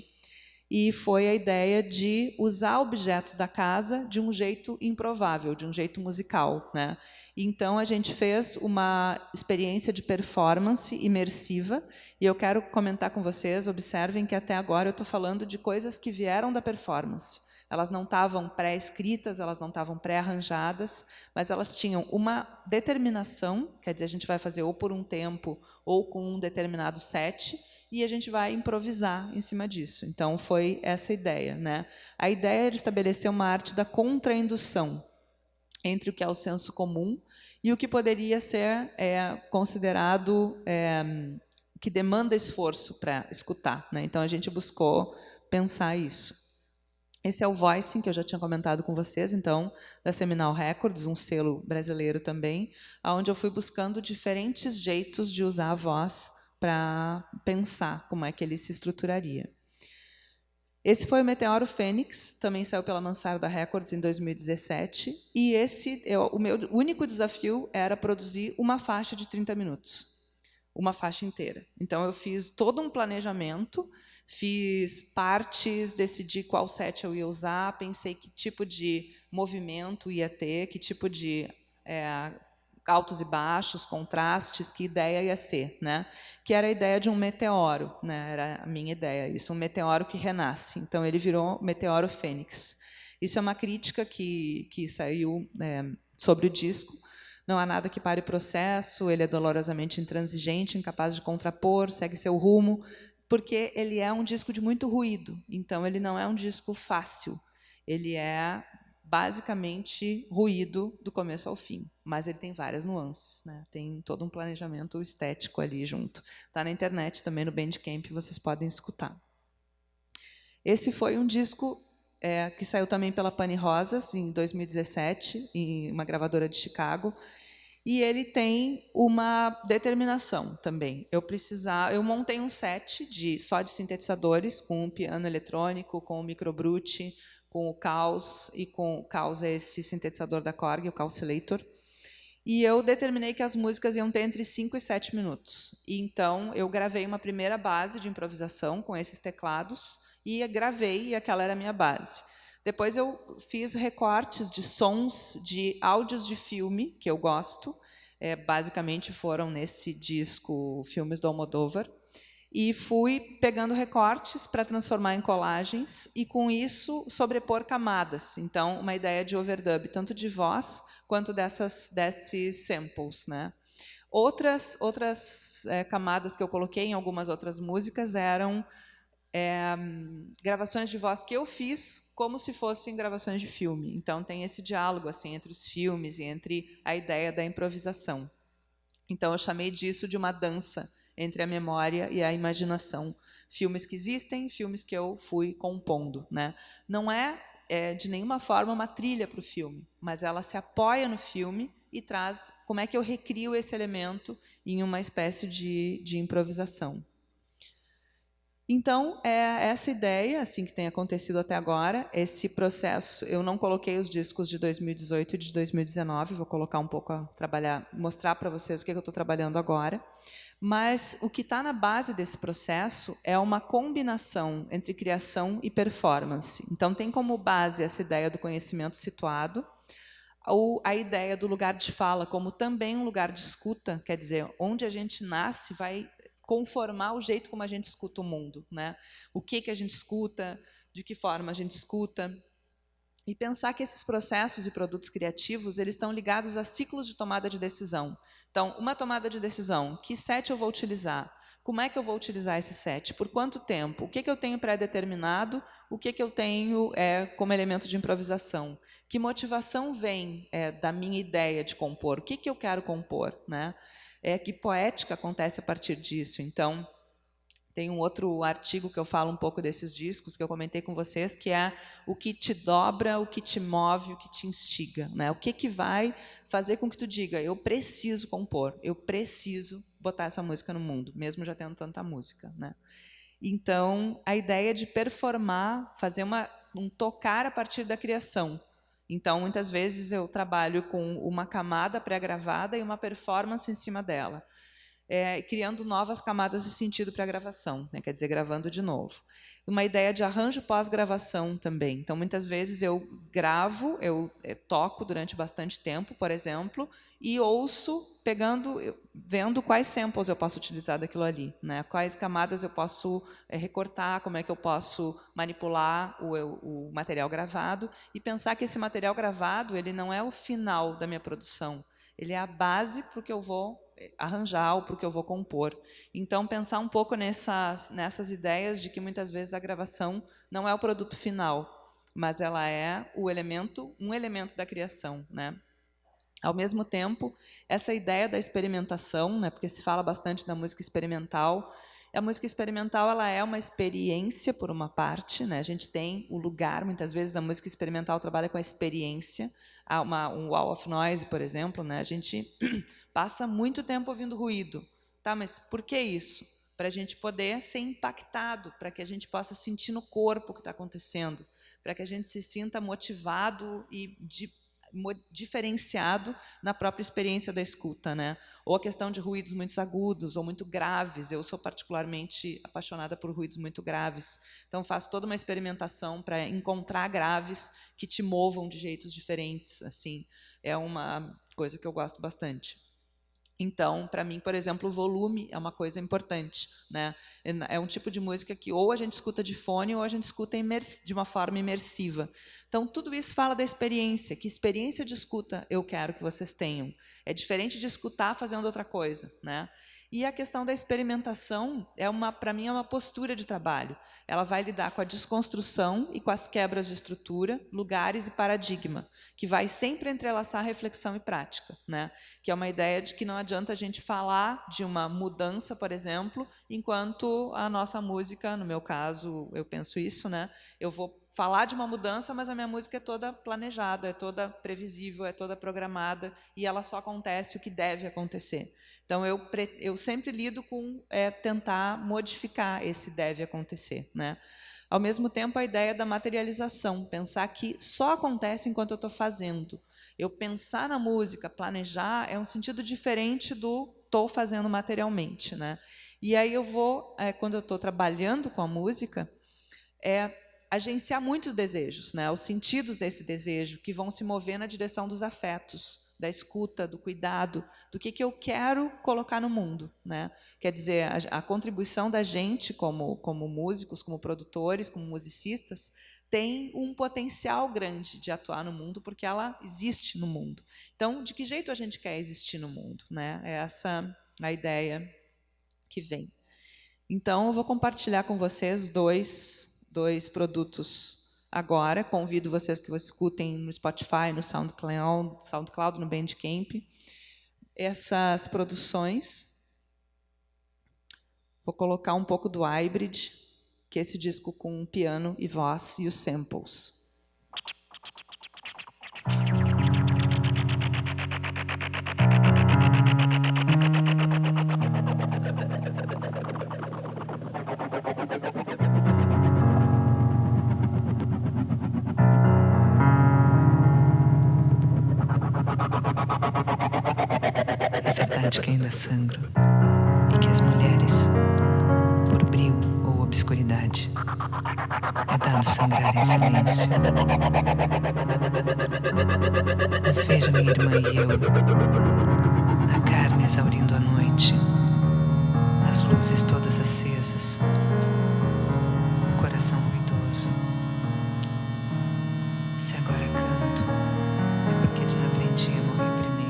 E foi a ideia de usar objetos da casa de um jeito improvável, de um jeito musical, né? Então, a gente fez uma experiência de performance imersiva, e eu quero comentar com vocês, observem que até agora eu estou falando de coisas que vieram da performance. Elas não estavam pré-escritas, elas não estavam pré-arranjadas, mas elas tinham uma determinação, quer dizer, a gente vai fazer ou por um tempo ou com um determinado set, e a gente vai improvisar em cima disso. Então, foi essa a ideia, né? A ideia era estabelecer uma arte da contraindução. entre o que é o senso comum e o que poderia ser considerado que demanda esforço para escutar, né? Então, a gente buscou pensar isso. Esse é o Voicing, que eu já tinha comentado com vocês, então, da Seminal Records, um selo brasileiro também, onde eu fui buscando diferentes jeitos de usar a voz para pensar como é que ele se estruturaria. Esse foi o Meteoro Fênix, também saiu pela Mansarda Records em 2017, e o meu único desafio era produzir uma faixa de 30 minutos, uma faixa inteira. Então, eu fiz todo um planejamento, fiz partes, decidi qual set eu ia usar, pensei que tipo de movimento ia ter, que tipo de altos e baixos, contrastes, que ideia ia ser, né? Que era a ideia de um meteoro, né? Era a minha ideia, isso, um meteoro que renasce. Então, ele virou Meteoro Fênix. Isso é uma crítica que saiu sobre o disco. Não há nada que pare o processo, ele é dolorosamente intransigente, incapaz de contrapor, segue seu rumo, porque ele é um disco de muito ruído, então ele não é um disco fácil. Ele é basicamente ruído do começo ao fim, mas ele tem várias nuances, né? Tem todo um planejamento estético ali junto. Está na internet também, no Bandcamp, vocês podem escutar. Esse foi um disco que saiu também pela Pane Rosas, em 2017, em uma gravadora de Chicago, e ele tem uma determinação também. Eu montei um set só de sintetizadores, com um piano eletrônico, com o microbrute, com o Caos, e com o Caos é esse sintetizador da Korg, o Calculator. E eu determinei que as músicas iam ter entre 5 e 7 minutos. E então, eu gravei uma primeira base de improvisação com esses teclados, e gravei, e aquela era a minha base. Depois eu fiz recortes de sons de áudios de filme, que eu gosto. Basicamente foram, nesse disco, filmes do Almodóvar. E fui pegando recortes para transformar em colagens e, com isso, sobrepor camadas. Então, uma ideia de overdub, tanto de voz quanto desses samples, né? Outras camadas que eu coloquei em algumas outras músicas eram gravações de voz que eu fiz como se fossem gravações de filme. Então, tem esse diálogo assim entre os filmes e entre a ideia da improvisação. Então, eu chamei disso de uma dança entre a memória e a imaginação. Filmes que existem, filmes que eu fui compondo, né? Não é de nenhuma forma uma trilha para o filme, mas ela se apoia no filme e traz como é que eu recrio esse elemento em uma espécie de improvisação. Então, é essa ideia assim que tem acontecido até agora, esse processo. Eu não coloquei os discos de 2018 e de 2019, vou colocar um pouco mostrar para vocês o que eu estou trabalhando agora. Mas o que está na base desse processo é uma combinação entre criação e performance. Então, tem como base essa ideia do conhecimento situado, ou a ideia do lugar de fala como também um lugar de escuta, quer dizer, onde a gente nasce vai conformar o jeito como a gente escuta o mundo, né? O que a gente escuta, de que forma a gente escuta. E pensar que esses processos e produtos criativos eles estão ligados a ciclos de tomada de decisão. Então, uma tomada de decisão, que set eu vou utilizar? Como é que eu vou utilizar esse set? Por quanto tempo? O que eu tenho pré-determinado? O que eu tenho como elemento de improvisação? Que motivação vem da minha ideia de compor? O que eu quero compor, né? Que poética acontece a partir disso? Então, tem um outro artigo que eu falo um pouco desses discos, que eu comentei com vocês, que é o que te dobra, o que te move, o que te instiga, né? O que vai fazer com que tu diga, eu preciso compor, eu preciso botar essa música no mundo, mesmo já tendo tanta música, né? Então, a ideia de performar, fazer um tocar a partir da criação. Então, muitas vezes eu trabalho com uma camada pré-gravada e uma performance em cima dela. Criando novas camadas de sentido para a gravação, né? Quer dizer, gravando de novo. Uma ideia de arranjo pós-gravação também. Então, muitas vezes eu gravo, eu toco durante bastante tempo, por exemplo, e ouço, vendo quais samples eu posso utilizar daquilo ali, né? Quais camadas eu posso recortar, como é que eu posso manipular o material gravado, e pensar que esse material gravado ele não é o final da minha produção, ele é a base para o que eu vou arranjar ou para o que eu vou compor. Então, pensar um pouco nessas ideias de que muitas vezes a gravação não é o produto final, mas ela é um elemento da criação, né? Ao mesmo tempo, essa ideia da experimentação, né, porque se fala bastante da música experimental, a música experimental ela é uma experiência, por uma parte, né? A gente tem o lugar, muitas vezes a música experimental trabalha com a experiência. Há um wall of noise, por exemplo, né? A gente passa muito tempo ouvindo ruído. Tá, mas por que isso? Para a gente poder ser impactado, para que a gente possa sentir no corpo o que está acontecendo, para que a gente se sinta motivado e diferenciado na própria experiência da escuta, né? Ou a questão de ruídos muito agudos ou muito graves. Eu sou particularmente apaixonada por ruídos muito graves, então faço toda uma experimentação para encontrar graves que te movam de jeitos diferentes. Assim, é uma coisa que eu gosto bastante. Então, para mim, por exemplo, o volume é uma coisa importante, né? É um tipo de música que ou a gente escuta de fone ou a gente escuta de uma forma imersiva. Então, tudo isso fala da experiência. Que experiência de escuta eu quero que vocês tenham? É diferente de escutar fazendo outra coisa, né? E a questão da experimentação para mim, é uma postura de trabalho. Ela vai lidar com a desconstrução e com as quebras de estrutura, lugares e paradigma, que vai sempre entrelaçar reflexão e prática, né? Que é uma ideia de que não adianta a gente falar de uma mudança, por exemplo, enquanto a nossa música, no meu caso, eu penso isso, né? Eu vou falar de uma mudança, mas a minha música é toda planejada, é toda previsível, é toda programada, e ela só acontece o que deve acontecer. Então, eu sempre lido com tentar modificar esse deve acontecer, né? Ao mesmo tempo, a ideia da materialização, pensar que só acontece enquanto eu estou fazendo. Eu pensar na música, planejar, é um sentido diferente do estou fazendo materialmente, né? E aí eu vou, quando eu estou trabalhando com a música, agenciar muitos desejos, né? Os sentidos desse desejo que vão se mover na direção dos afetos, da escuta, do cuidado, do que eu quero colocar no mundo, né? Quer dizer, a contribuição da gente como músicos, como produtores, como musicistas, tem um potencial grande de atuar no mundo, porque ela existe no mundo. Então, de que jeito a gente quer existir no mundo, né? É essa a ideia que vem. Então, eu vou compartilhar com vocês dois produtos agora. Convido vocês que escutem no Spotify, no SoundCloud, no Bandcamp, essas produções. Vou colocar um pouco do Hybrid, que é esse disco com piano e voz e os samples. É verdade que ainda sangro e que as mulheres, por brio ou obscuridade, é dado sangrar em silêncio. Mas veja minha irmã e eu, a carne exaurindo a noite, as luzes todas acesas, o coração ruidoso. Se agora canto, é porque desaprendi a morrer primeiro.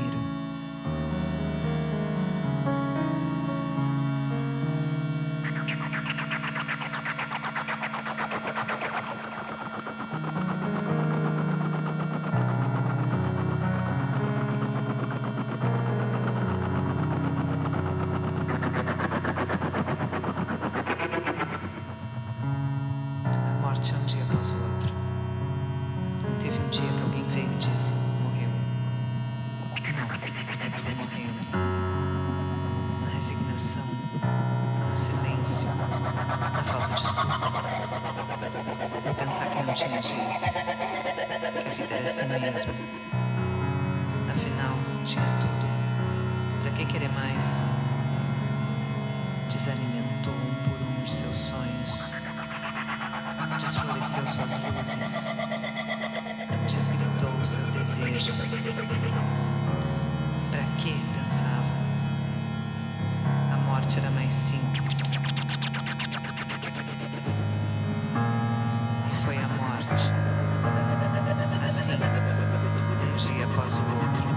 A morte é um dia após o outro. Não teve um dia que alguém veio e disse, morreu. Não, foi morrendo. Na resignação, no silêncio, na falta de escuta. No pensar que não tinha jeito, que a vida era assim mesmo. Afinal, tinha tudo. Pra que querer mais? Desalimentou um por um de seus sonhos. Desfloresceu suas luzes. Desgritou seus desejos. Pra que, pensava? A morte era mais simples. E foi a morte. Assim, um dia após o outro.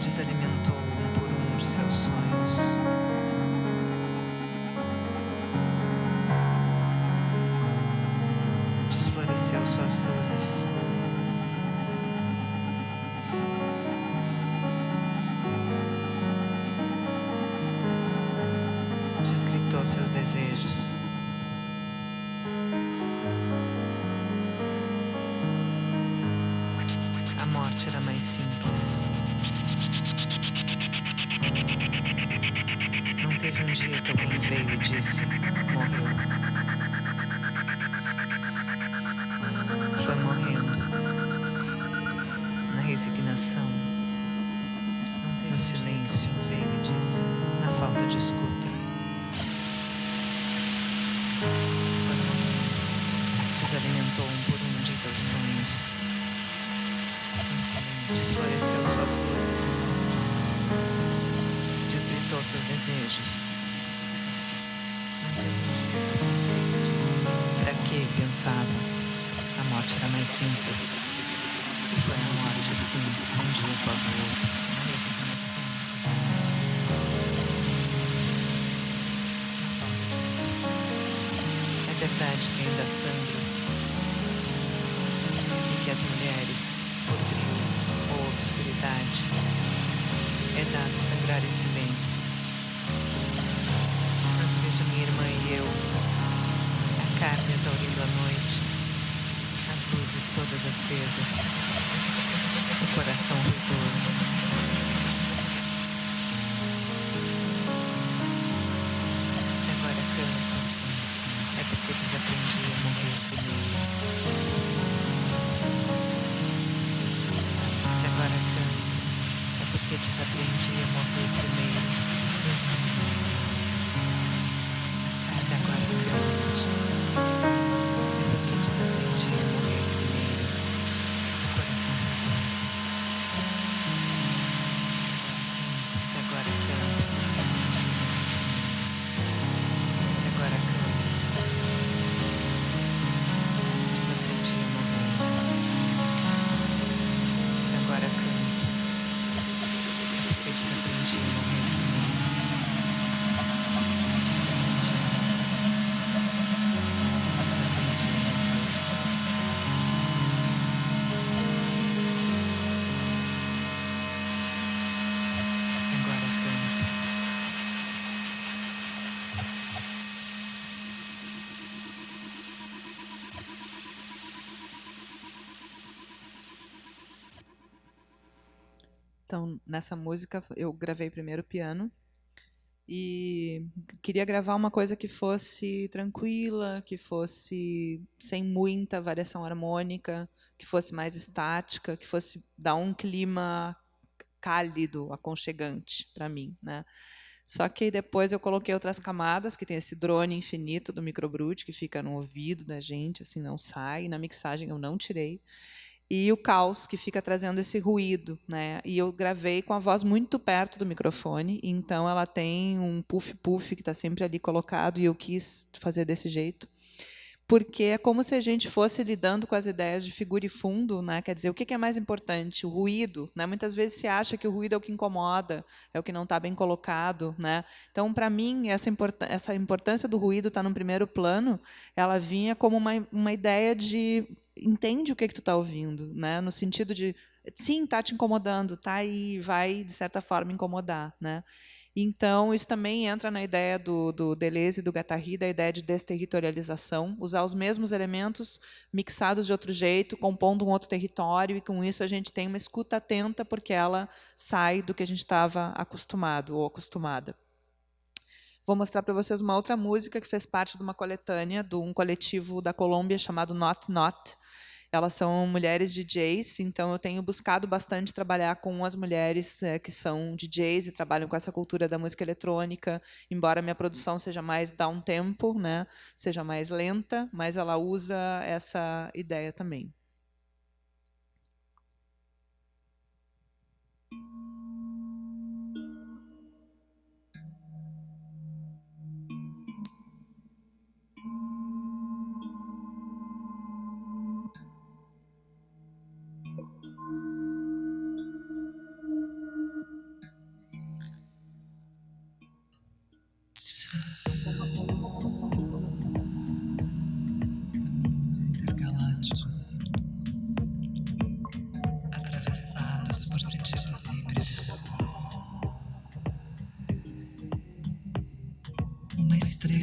Desalimentou um por um de seus sonhos. os seus desejos. A morte era mais simples. Não teve um dia que alguém veio e disse: morreu. Foi morrendo. Na resignação, no silêncio, veio e disse, na falta de escuta. Foi morrendo. Desalimentou um por um de seus sonhos. Desfloresceu suas luzes. Desgritou seus desejos. Para que, pensava? A morte era mais simples. E foi a morte assim, um dia após o outro. É verdade que ainda sangra. E que as mulheres, por brilho ou obscuridade, é dado sangrar em silêncio. Mas vejo minha irmã e eu, a carne exaurindo a noite, as luzes todas acesas, o coração ruidoso. Se agora canto, é porque desaprendi a morrer primeiro. Se agora canto, é porque desaprendi a morrer primeiro. Se agora canto, é porque desaprendi a morrer primeiro. O coração ruidoso. Se agora canto, se agora canto, desaprendi a morrer. Se agora canto, é porque desaprendi a morrer primeiro. Desaprendi a morrer. Desaprendi a morrer. Se agora canto. Então, nessa música, eu gravei primeiro piano e queria gravar uma coisa que fosse tranquila, que fosse sem muita variação harmônica, que fosse mais estática, que fosse dar um clima cálido, aconchegante para mim, né? Só que depois eu coloquei outras camadas, que tem esse drone infinito do Microbrute, que fica no ouvido da gente, assim, não sai. Na mixagem eu não tirei. E o caos, que fica trazendo esse ruído, né? E eu gravei com a voz muito perto do microfone, então ela tem um puff-puff que está sempre ali colocado, e eu quis fazer desse jeito, porque é como se a gente fosse lidando com as ideias de figura e fundo, né? Quer dizer, o que é mais importante? O ruído, né? Muitas vezes se acha que o ruído é o que incomoda, é o que não está bem colocado, né? Então, para mim, essa importância do ruído está no primeiro plano, ela vinha como uma ideia de entende o que tu está ouvindo, né? No sentido de sim, está te incomodando, tá aí, vai de certa forma incomodar, né? Então, isso também entra na ideia do Deleuze e do Guattari, da ideia de desterritorialização, usar os mesmos elementos mixados de outro jeito, compondo um outro território, e com isso a gente tem uma escuta atenta, porque ela sai do que a gente estava acostumado ou acostumada. Vou mostrar para vocês uma outra música que fez parte de uma coletânea, de um coletivo da Colômbia chamado Not Not. Elas são mulheres DJs, então eu tenho buscado bastante trabalhar com as mulheres que são DJs e trabalham com essa cultura da música eletrônica, embora minha produção seja mais downtempo, né, seja mais lenta, mas ela usa essa ideia também. Intergalácticos, atravessados por sentidos híbridos. Uma estrela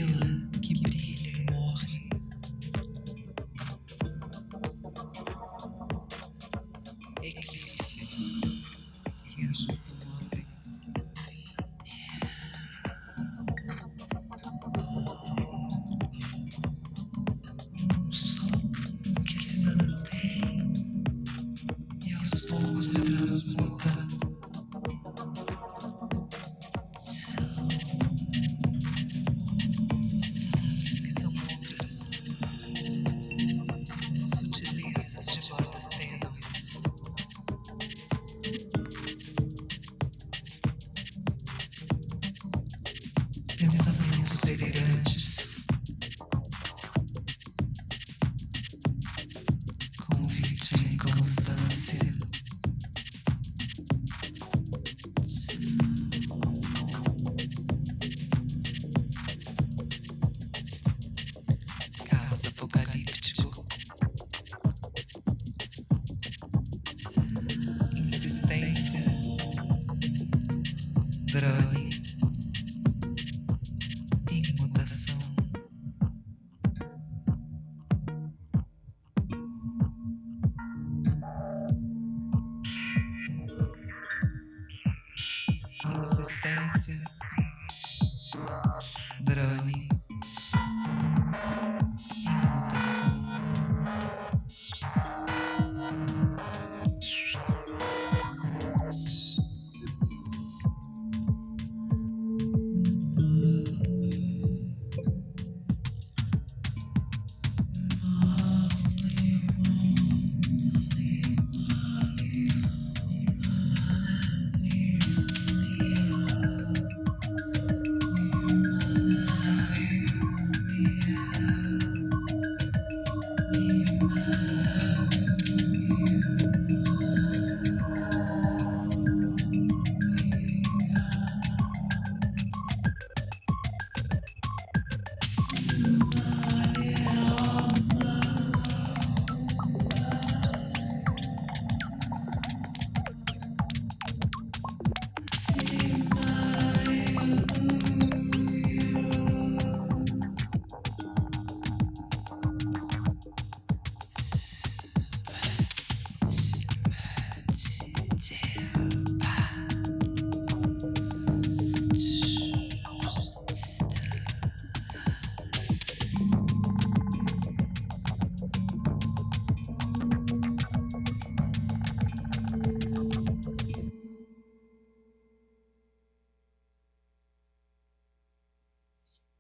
Pensamentos delirantes, convite à inconstância. Caos apocalíptico, insistência, drone, imutação. Insistência, drone, imutação.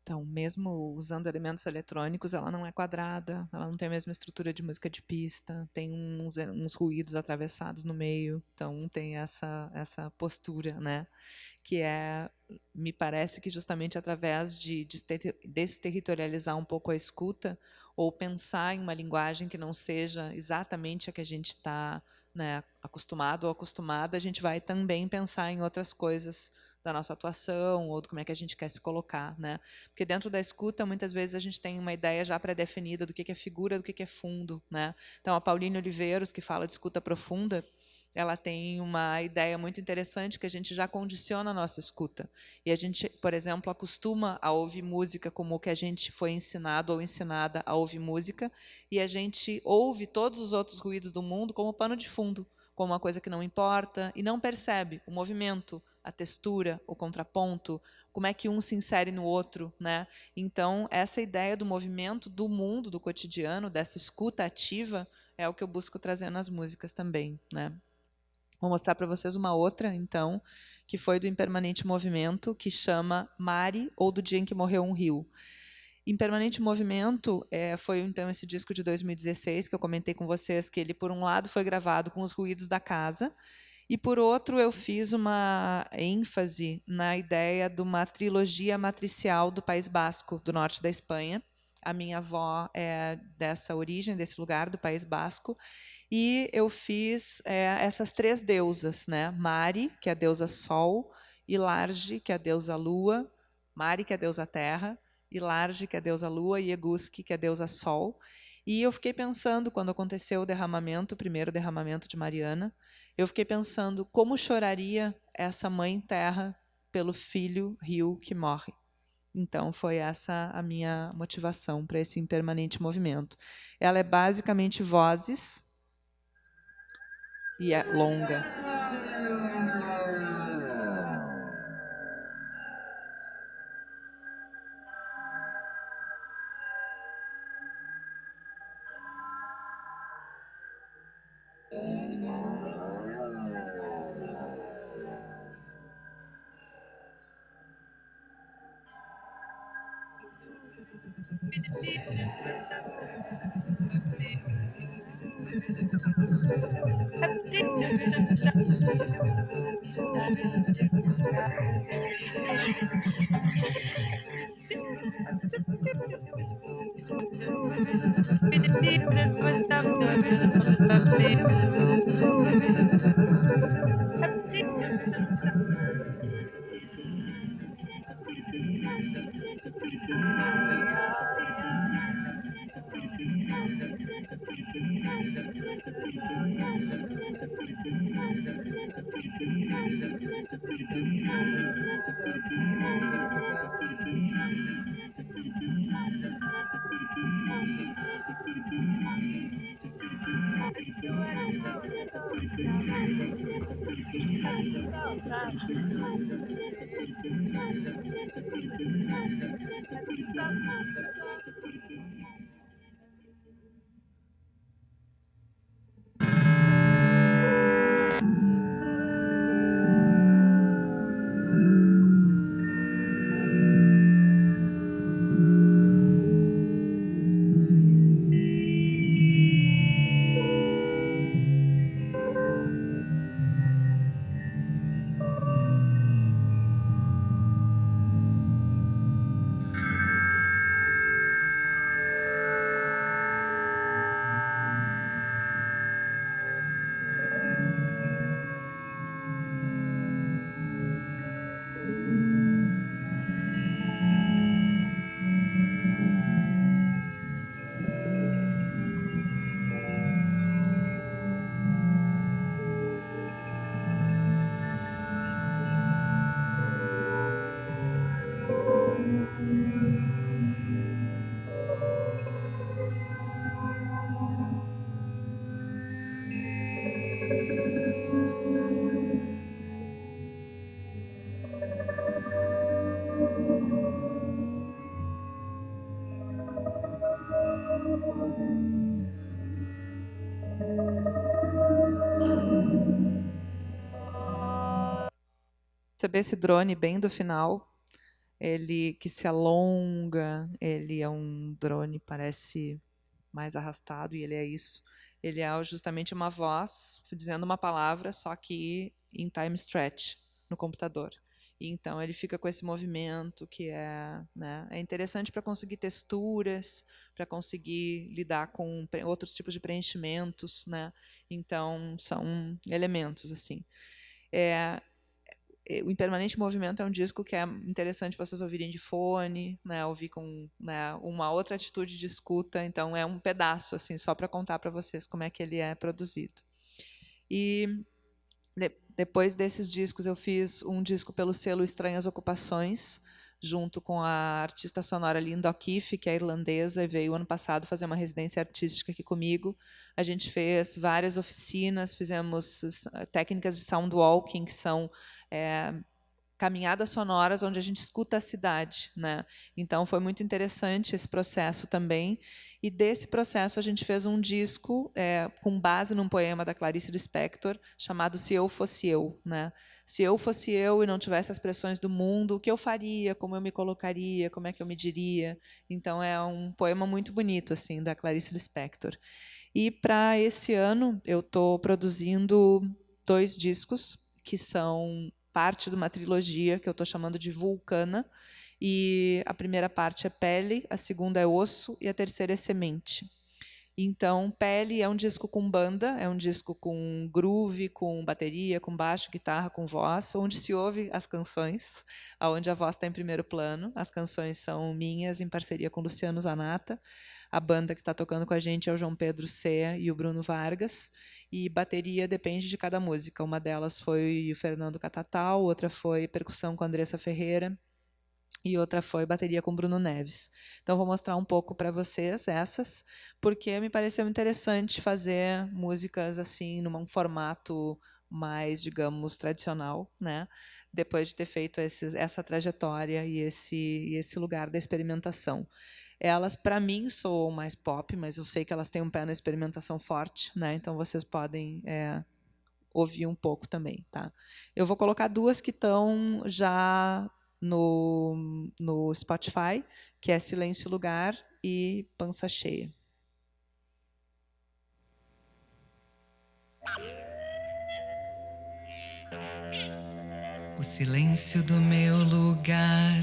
Então, mesmo usando elementos eletrônicos, ela não é quadrada, ela não tem a mesma estrutura de música de pista, tem uns ruídos atravessados no meio, então tem essa postura, né? Que me parece que justamente através de desterritorializar um pouco a escuta, ou pensar em uma linguagem que não seja exatamente a que a gente está, né, acostumado ou acostumada, a gente vai também pensar em outras coisas da nossa atuação, ou de como é que a gente quer se colocar, né? Porque dentro da escuta, muitas vezes a gente tem uma ideia já pré-definida do que é figura, do que é fundo, né? Então, a Pauline Oliveiros, que fala de escuta profunda, ela tem uma ideia muito interessante que a gente já condiciona a nossa escuta. E a gente, por exemplo, acostuma a ouvir música como o que a gente foi ensinado ou ensinada a ouvir música, e a gente ouve todos os outros ruídos do mundo como pano de fundo, como uma coisa que não importa, e não percebe o movimento, a textura, o contraponto, como é que um se insere no outro, né? Então, essa ideia do movimento do mundo, do cotidiano, dessa escuta ativa, é o que eu busco trazer nas músicas também, né? Vou mostrar para vocês uma outra, então, que foi do Impermanente Movimento, que chama Mari, ou do Dia em que Morreu um Rio. Impermanente Movimento foi, então, esse disco de 2016, que eu comentei com vocês, que ele, por um lado, foi gravado com os ruídos da casa, e, por outro, eu fiz uma ênfase na ideia de uma trilogia matricial do País Basco, do norte da Espanha. A minha avó é dessa origem, desse lugar, do País Basco, e eu fiz essas três deusas, né? Mari, que é a deusa Sol, Ilarge, que é a deusa Lua, Mari, que é a deusa Terra, Ilarge, que é a deusa Lua, e Eguski, que é a deusa Sol. E eu fiquei pensando, quando aconteceu o derramamento, o primeiro derramamento de Mariana, eu fiquei pensando como choraria essa mãe terra pelo filho rio que morre. Então, foi essa a minha motivação para esse impermanente movimento. Ela é basicamente vozes e é longa. Perceber esse drone bem do final, ele que se alonga, ele é um drone, parece mais arrastado, e ele é isso. Ele é justamente uma voz dizendo uma palavra, só que em time stretch, no computador. E então ele fica com esse movimento que é, né, é interessante para conseguir texturas, para conseguir lidar com outros tipos de preenchimentos, né? Então são elementos assim. O Impermanente Movimento é um disco que é interessante vocês ouvirem de fone, né, ouvir com, né, uma outra atitude de escuta. Então é um pedaço assim só para contar para vocês como é que ele é produzido. E depois desses discos eu fiz um disco pelo selo Estranhas Ocupações, junto com a artista sonora Linda O'Keeffe, que é irlandesa, e veio ano passado fazer uma residência artística aqui comigo. A gente fez várias oficinas, fizemos técnicas de sound walking, que são caminhadas sonoras onde a gente escuta a cidade, né? Então foi muito interessante esse processo também. E desse processo a gente fez um disco com base num poema da Clarice Lispector chamado Se Eu Fosse Eu, né? Se eu fosse eu e não tivesse as pressões do mundo, o que eu faria, como eu me colocaria, como é que eu me diria. Então é um poema muito bonito assim da Clarice Lispector. E para esse ano eu estou produzindo 2 discos que são parte de uma trilogia que eu estou chamando de Vulcana, e a primeira parte é Pele, a segunda é Osso e a terceira é Semente. Então, Pele é um disco com banda, é um disco com groove, com bateria, com baixo, guitarra, com voz, onde se ouve as canções, onde a voz está em primeiro plano. As canções são minhas, em parceria com Luciano Zanata. A banda que está tocando com a gente é o João Pedro Cea e o Bruno Vargas. E bateria depende de cada música. Uma delas foi o Fernando Catatal, outra foi percussão com a Andressa Ferreira, e outra foi bateria com Bruno Neves. Então vou mostrar um pouco para vocês essas, porque me pareceu interessante fazer músicas assim num formato mais, digamos, tradicional, né? Depois de ter feito essa trajetória e esse lugar da experimentação. Elas, para mim, soam mais pop, mas eu sei que elas têm um pé na experimentação forte, né? Então vocês podem ouvir um pouco também, tá? Eu vou colocar duas que estão já no Spotify, que é Silêncio Lugar e Pança Cheia. O silêncio do meu lugar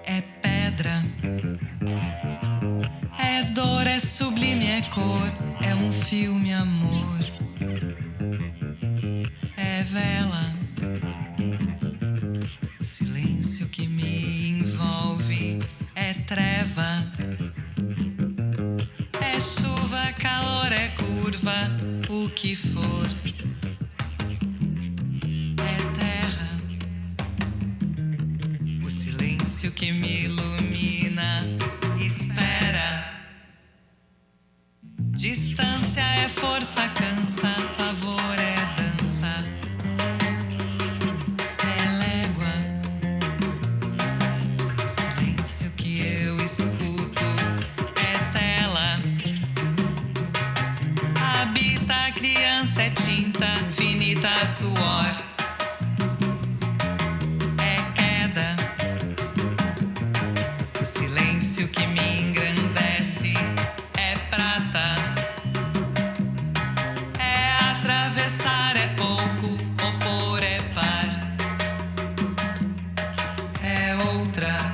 é pedra, é dor, é sublime, é cor, é um filme, amor, é vela. O silêncio que me envolve é treva, é chuva, calor, é curva, o que for. O que me ilumina, espera. Distância é força, cansa, pavor é dança, é légua. O silêncio que eu escuto é tela. Habita a criança, é tinta, finita, suor. O silêncio que me engrandece é prata, é atravessar, é pouco, opor é par, é outra.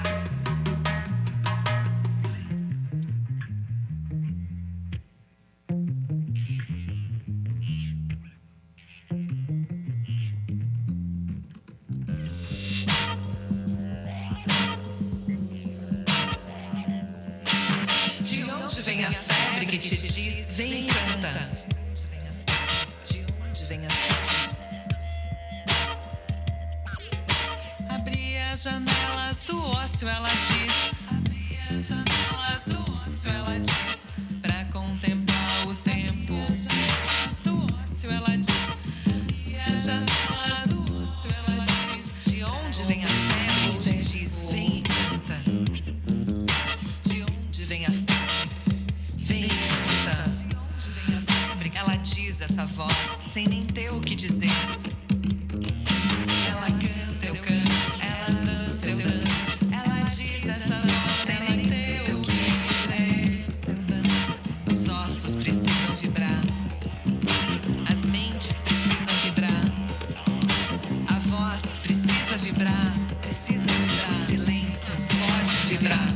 Vem a febre que te diz, vem e canta. De onde vem a febre? Abri as janelas do ócio, ela diz. Abri as janelas do ócio, ela diz. Pra contemplar o tempo. Abri as janelas do ócio, ela diz. Abri as janelas do ócio, ela diz. De onde vem a febre que te diz, vem e canta. De onde vem a febre? Vem e canta. Ela diz essa voz sem nem ter o que dizer. Ela canta, eu canto. Ela dança, eu danço. Ela diz essa voz sem nem ter o que dizer. Os ossos precisam vibrar. As mentes precisam vibrar. A voz precisa vibrar. Precisa vibrar. O silêncio pode vibrar.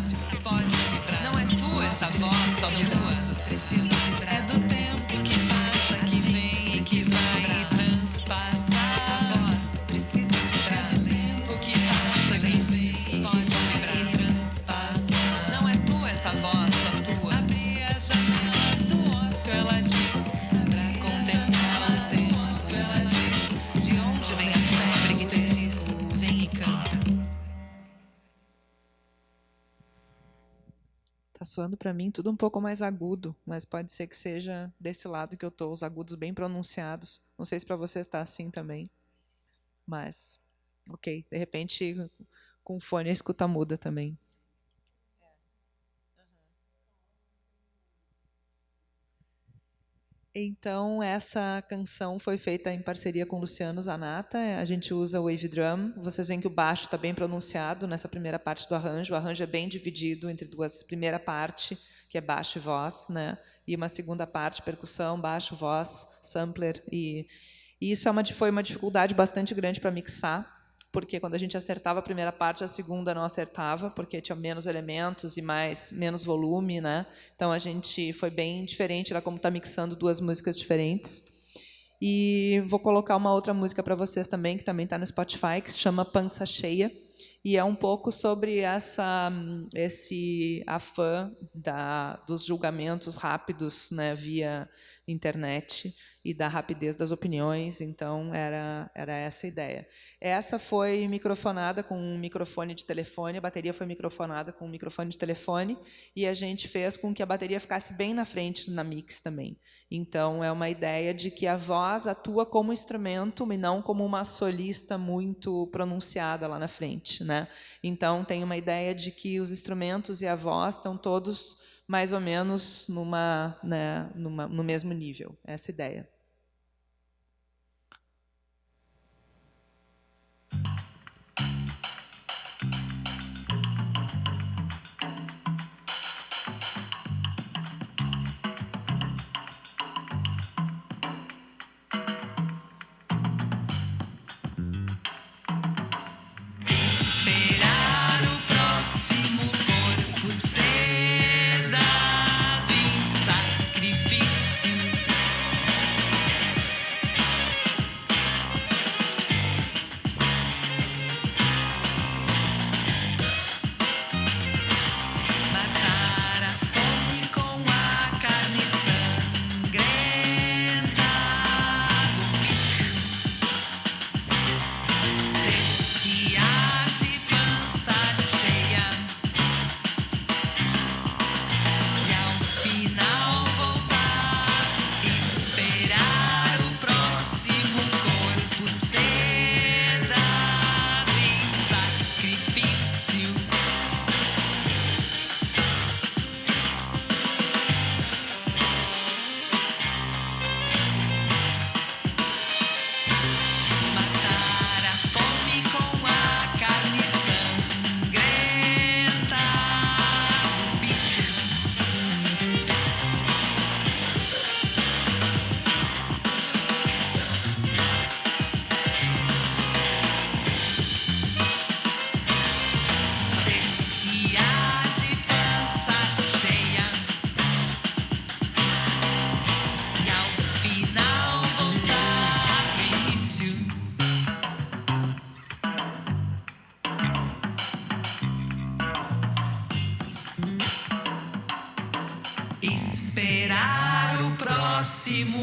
Pode vibrar. Não é tua essa voz, só tua. Precisa vibrar. É do tempo que passa, que vem e que vai transpassar. A voz precisa vibrar. É do tempo que passa, que vem pode vibrar e transpassar. Não é tua essa voz, só tua. Abri as janelas do ócio, ela diz. Pra contemplar o ócio, ela diz. De onde vem a febre que te diz, vem e canta. Tá soando para mim tudo um pouco mais agudo, mas pode ser que seja desse lado que eu tô, os agudos bem pronunciados. Não sei se para você está assim também, mas ok. De repente, com fone a escuta muda também. Então, essa canção foi feita em parceria com o Luciano Zanata. A gente usa o wave drum. Vocês veem que o baixo está bem pronunciado nessa primeira parte do arranjo. O arranjo é bem dividido entre duas. Primeira parte, que é baixo e voz, né? E uma segunda parte, percussão, baixo, voz, sampler. E isso foi uma dificuldade bastante grande para mixar, porque quando a gente acertava a primeira parte, a segunda não acertava, porque tinha menos elementos e menos volume, né? Então a gente foi bem diferente, era como estar mixando duas músicas diferentes. E vou colocar uma outra música para vocês também, que também está no Spotify, que se chama Pança Cheia, e é um pouco sobre esse afã dos julgamentos rápidos, né, via internet, e da rapidez das opiniões. Então era essa a ideia. Essa foi microfonada com um microfone de telefone, a bateria foi microfonada com um microfone de telefone, e a gente fez com que a bateria ficasse bem na frente na mix também. Então é uma ideia de que a voz atua como instrumento e não como uma solista muito pronunciada lá na frente, né? Então tem uma ideia de que os instrumentos e a voz estão todos mais ou menos no mesmo nível. Essa ideia.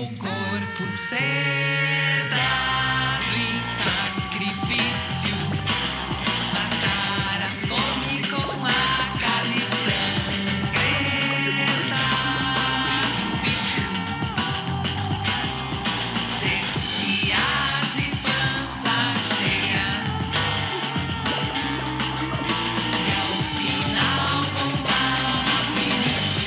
o corpo ser dado em sacrifício, matar a fome com a carne sangrenta do bicho, cessear de pança cheia e ao final voltar ao início.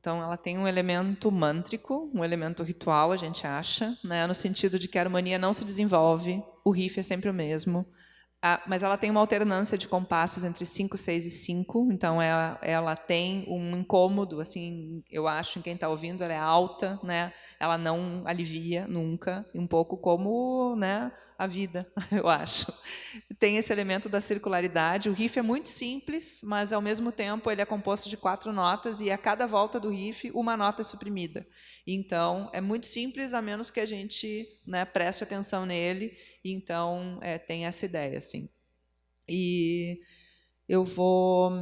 Então, ela tem um elemento mântrico, um elemento ritual, a gente acha, né, no sentido de que a harmonia não se desenvolve, o riff é sempre o mesmo, mas ela tem uma alternância de compassos entre 5, 6 e 5, então ela tem um incômodo, assim, eu acho, em quem está ouvindo, ela é alta, né, ela não alivia nunca, um pouco como, né, a vida, eu acho. Tem esse elemento da circularidade, o riff é muito simples, mas, ao mesmo tempo, ele é composto de 4 notas e, a cada volta do riff, uma nota é suprimida. Então, é muito simples, a menos que a gente, né, preste atenção nele, então, tem essa ideia, assim. E eu vou...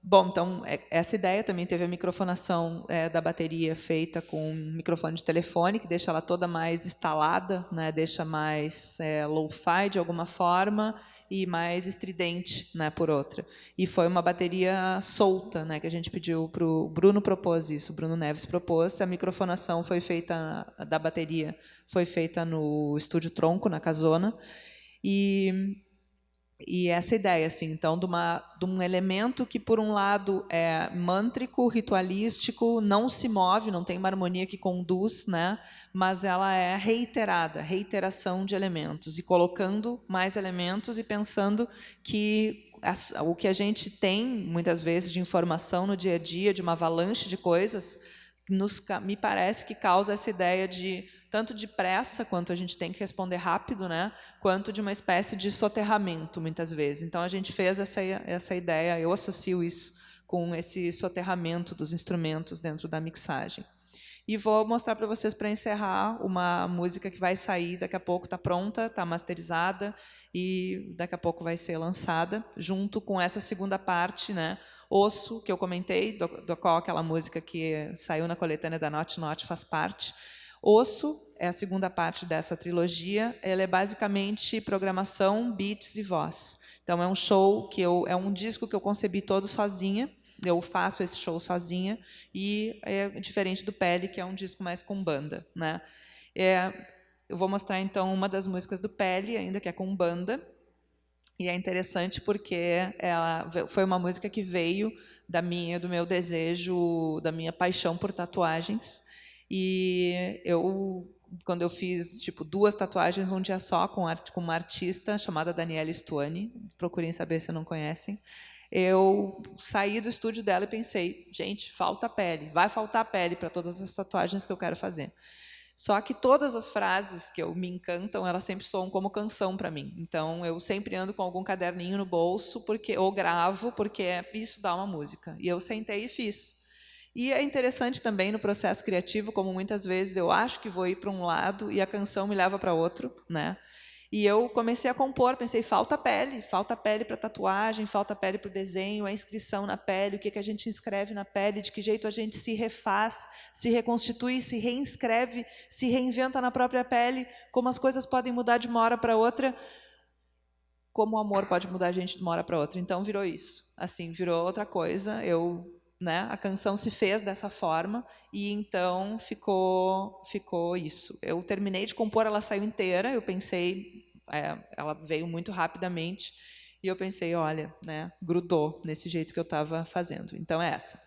Bom, então, essa ideia também teve a microfonação da bateria feita com um microfone de telefone, que deixa ela toda mais instalada, né, deixa mais lo-fi, de alguma forma, e mais estridente, né, por outra. E foi uma bateria solta, né, que a gente pediu para o Bruno propôs isso, o Bruno Neves propôs. A microfonação foi feita, da bateria, foi feita no Estúdio Tronco, na Casona, e essa ideia, assim, então, de um elemento que, por um lado, é mântrico, ritualístico, não se move, não tem uma harmonia que conduz, né, mas ela é reiterada, reiteração de elementos, e colocando mais elementos e pensando que o que a gente tem, muitas vezes, de informação no dia a dia, de uma avalanche de coisas, me parece que causa essa ideia de tanto de pressa, quanto a gente tem que responder rápido, né, quanto de uma espécie de soterramento, muitas vezes. Então, a gente fez essa ideia, eu associo isso com esse soterramento dos instrumentos dentro da mixagem. E vou mostrar para vocês, para encerrar, uma música que vai sair daqui a pouco, está pronta, está masterizada, e daqui a pouco vai ser lançada, junto com essa segunda parte, né, Osso, que eu comentei, do qual aquela música que saiu na coletânea da Not Not faz parte. Osso é a segunda parte dessa trilogia. Ela é basicamente programação, beats e voz. Então, é um show é um disco que eu concebi todo sozinha. Eu faço esse show sozinha, e é diferente do Pele, que é um disco mais com banda, né? Eu vou mostrar, então, uma das músicas do Pele, ainda que é com banda. E é interessante porque ela foi uma música que veio do meu desejo, da minha paixão por tatuagens. E quando eu fiz 2 tatuagens num dia só com uma artista chamada Daniela Stuani, procurem saber se não conhecem, eu saí do estúdio dela e pensei, gente, falta pele, vai faltar pele para todas as tatuagens que eu quero fazer. Só que todas as frases que me encantam, elas sempre soam como canção para mim. Então, eu sempre ando com algum caderninho no bolso, ou gravo, porque isso dá uma música. E eu sentei e fiz. E é interessante também no processo criativo, como muitas vezes eu acho que vou ir para um lado e a canção me leva para outro, né? E eu comecei a compor, pensei, falta pele para tatuagem, falta pele para o desenho, a inscrição na pele, o que a gente inscreve na pele, de que jeito a gente se refaz, se reconstitui, se reinscreve, se reinventa na própria pele, como as coisas podem mudar de uma hora para outra, como o amor pode mudar a gente de uma hora para outra. Então, virou isso, assim, virou outra coisa, né, a canção se fez dessa forma, e então ficou isso. Eu terminei de compor, ela saiu inteira, eu pensei, ela veio muito rapidamente, e eu pensei, olha, né, grudou nesse jeito que eu estava fazendo. Então, é essa.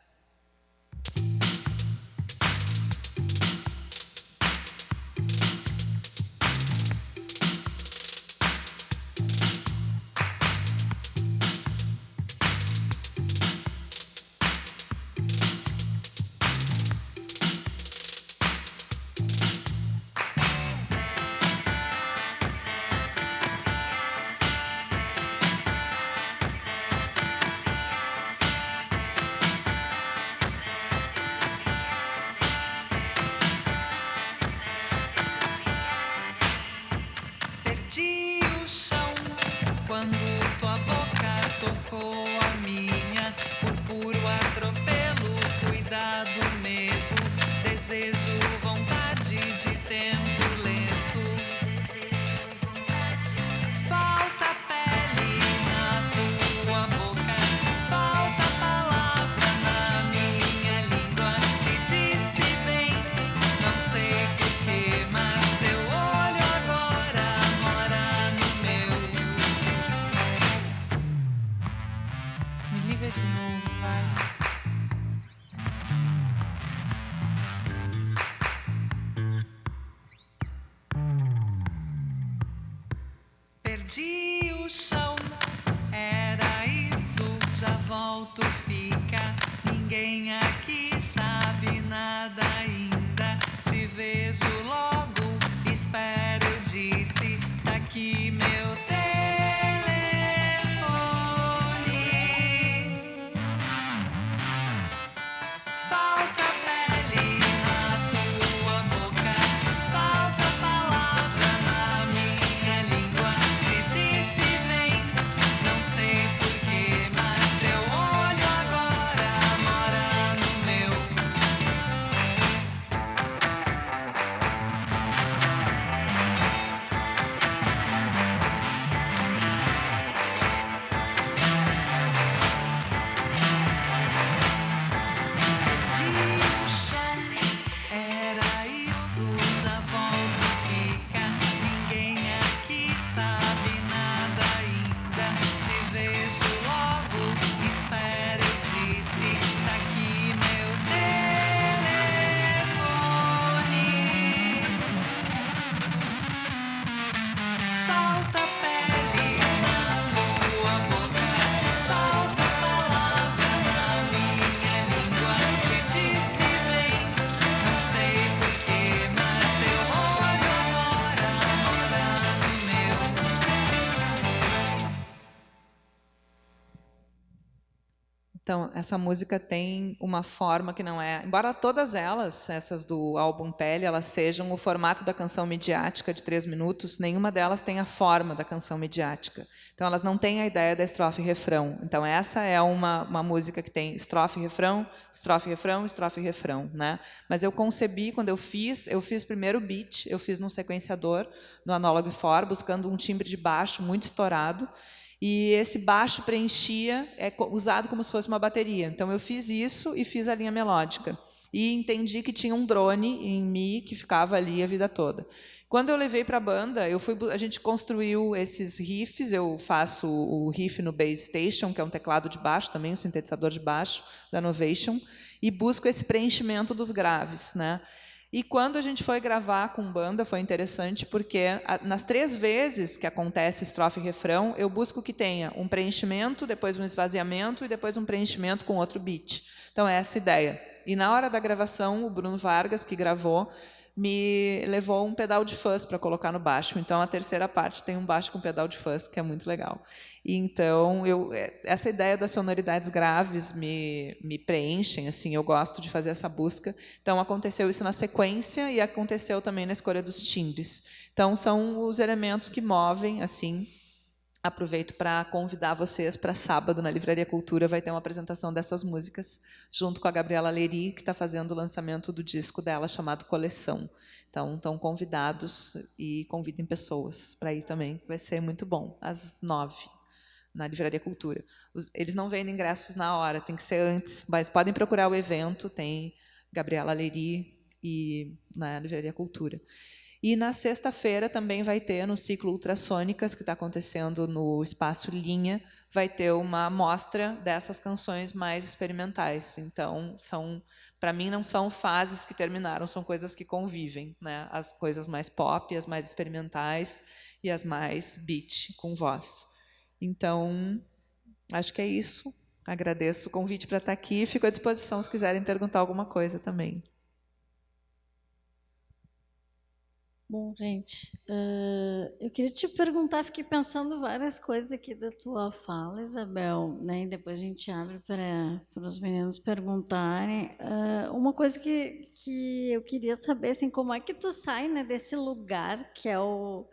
Perdi o chão quando tua boca tocou a minha. Por puro atropelo, cuidado, medo, desejo, vontade de tempo lento. Falta pele na tua boca, falta palavra na minha língua. Te disse vem, não sei porquê, mas teu olho agora mora no meu. Me liga de novo, vai. Perdi o chão, era isso, já volto, fica. Ninguém aqui sabe nada ainda. Te vejo logo, espero, eu disse. Daqui meu telefone. Falta pele na tua boca, falta palavra na minha língua. Te disse vem, não sei porquê, mas teu olho agora mora no meu. Perdi o chão, era isso, já volto, fica. Ninguém aqui sabe nada ainda. Te vejo logo, espero, eu disse. Daqui meu telefone. Falta pele na tua boca, falta palavra na minha língua. Te disse vem, não sei porquê, mas teu olho agora mora no meu. Então, essa música tem uma forma que não é... Embora todas elas, essas do álbum Pele, elas sejam o formato da canção midiática de 3 minutos, nenhuma delas tem a forma da canção midiática. Então, elas não têm a ideia da estrofe e refrão. Então, essa é uma música que tem estrofe e refrão, estrofe e refrão, estrofe e refrão, né? Mas eu concebi, quando eu fiz primeiro o beat, eu fiz num sequenciador, no Analog 4, buscando um timbre de baixo muito estourado, e esse baixo preenchia, usado como se fosse uma bateria. Então, eu fiz isso e fiz a linha melódica. E entendi que tinha um drone em Mi que ficava ali a vida toda. Quando eu levei para a banda, a gente construiu esses riffs, eu faço o riff no Bass Station, que é um teclado de baixo, também um sintetizador de baixo, da Novation, e busco esse preenchimento dos graves, né? E quando a gente foi gravar com banda, foi interessante, porque nas 3 vezes que acontece estrofe e refrão, eu busco que tenha um preenchimento, depois um esvaziamento e depois um preenchimento com outro beat. Então, é essa a ideia. E na hora da gravação, o Bruno Vargas, que gravou, me levou um pedal de fuzz para colocar no baixo. Então, a terceira parte tem um baixo com pedal de fuzz, que é muito legal. E, então, essa ideia das sonoridades graves me preenchem, assim, eu gosto de fazer essa busca. Então, aconteceu isso na sequência e aconteceu também na escolha dos timbres. Então, são os elementos que movem, assim. Aproveito para convidar vocês para sábado, na Livraria Cultura, vai ter uma apresentação dessas músicas, junto com a Gabriela Leri, que está fazendo o lançamento do disco dela, chamado Coleção. Então, estão convidados e convidem pessoas para ir também, vai ser muito bom, às 9h, na Livraria Cultura. Eles não vendem ingressos na hora, tem que ser antes, mas podem procurar o evento, tem Gabriela Leri e na Livraria Cultura. E na sexta-feira também vai ter, no ciclo Ultrassônicas, que está acontecendo no Espaço Linha, vai ter uma mostra dessas canções mais experimentais. Então, para mim, não são fases que terminaram, são coisas que convivem, né? As coisas mais pop, as mais experimentais e as mais beat, com voz. Então, acho que é isso. Agradeço o convite para estar aqui e fico à disposição se quiserem perguntar alguma coisa também. Bom, gente, eu queria te perguntar, fiquei pensando várias coisas aqui da tua fala, Isabel, né? E depois a gente abre para os meninos perguntarem. Uma coisa que eu queria saber, assim, como é que tu sai, né, desse lugar que é o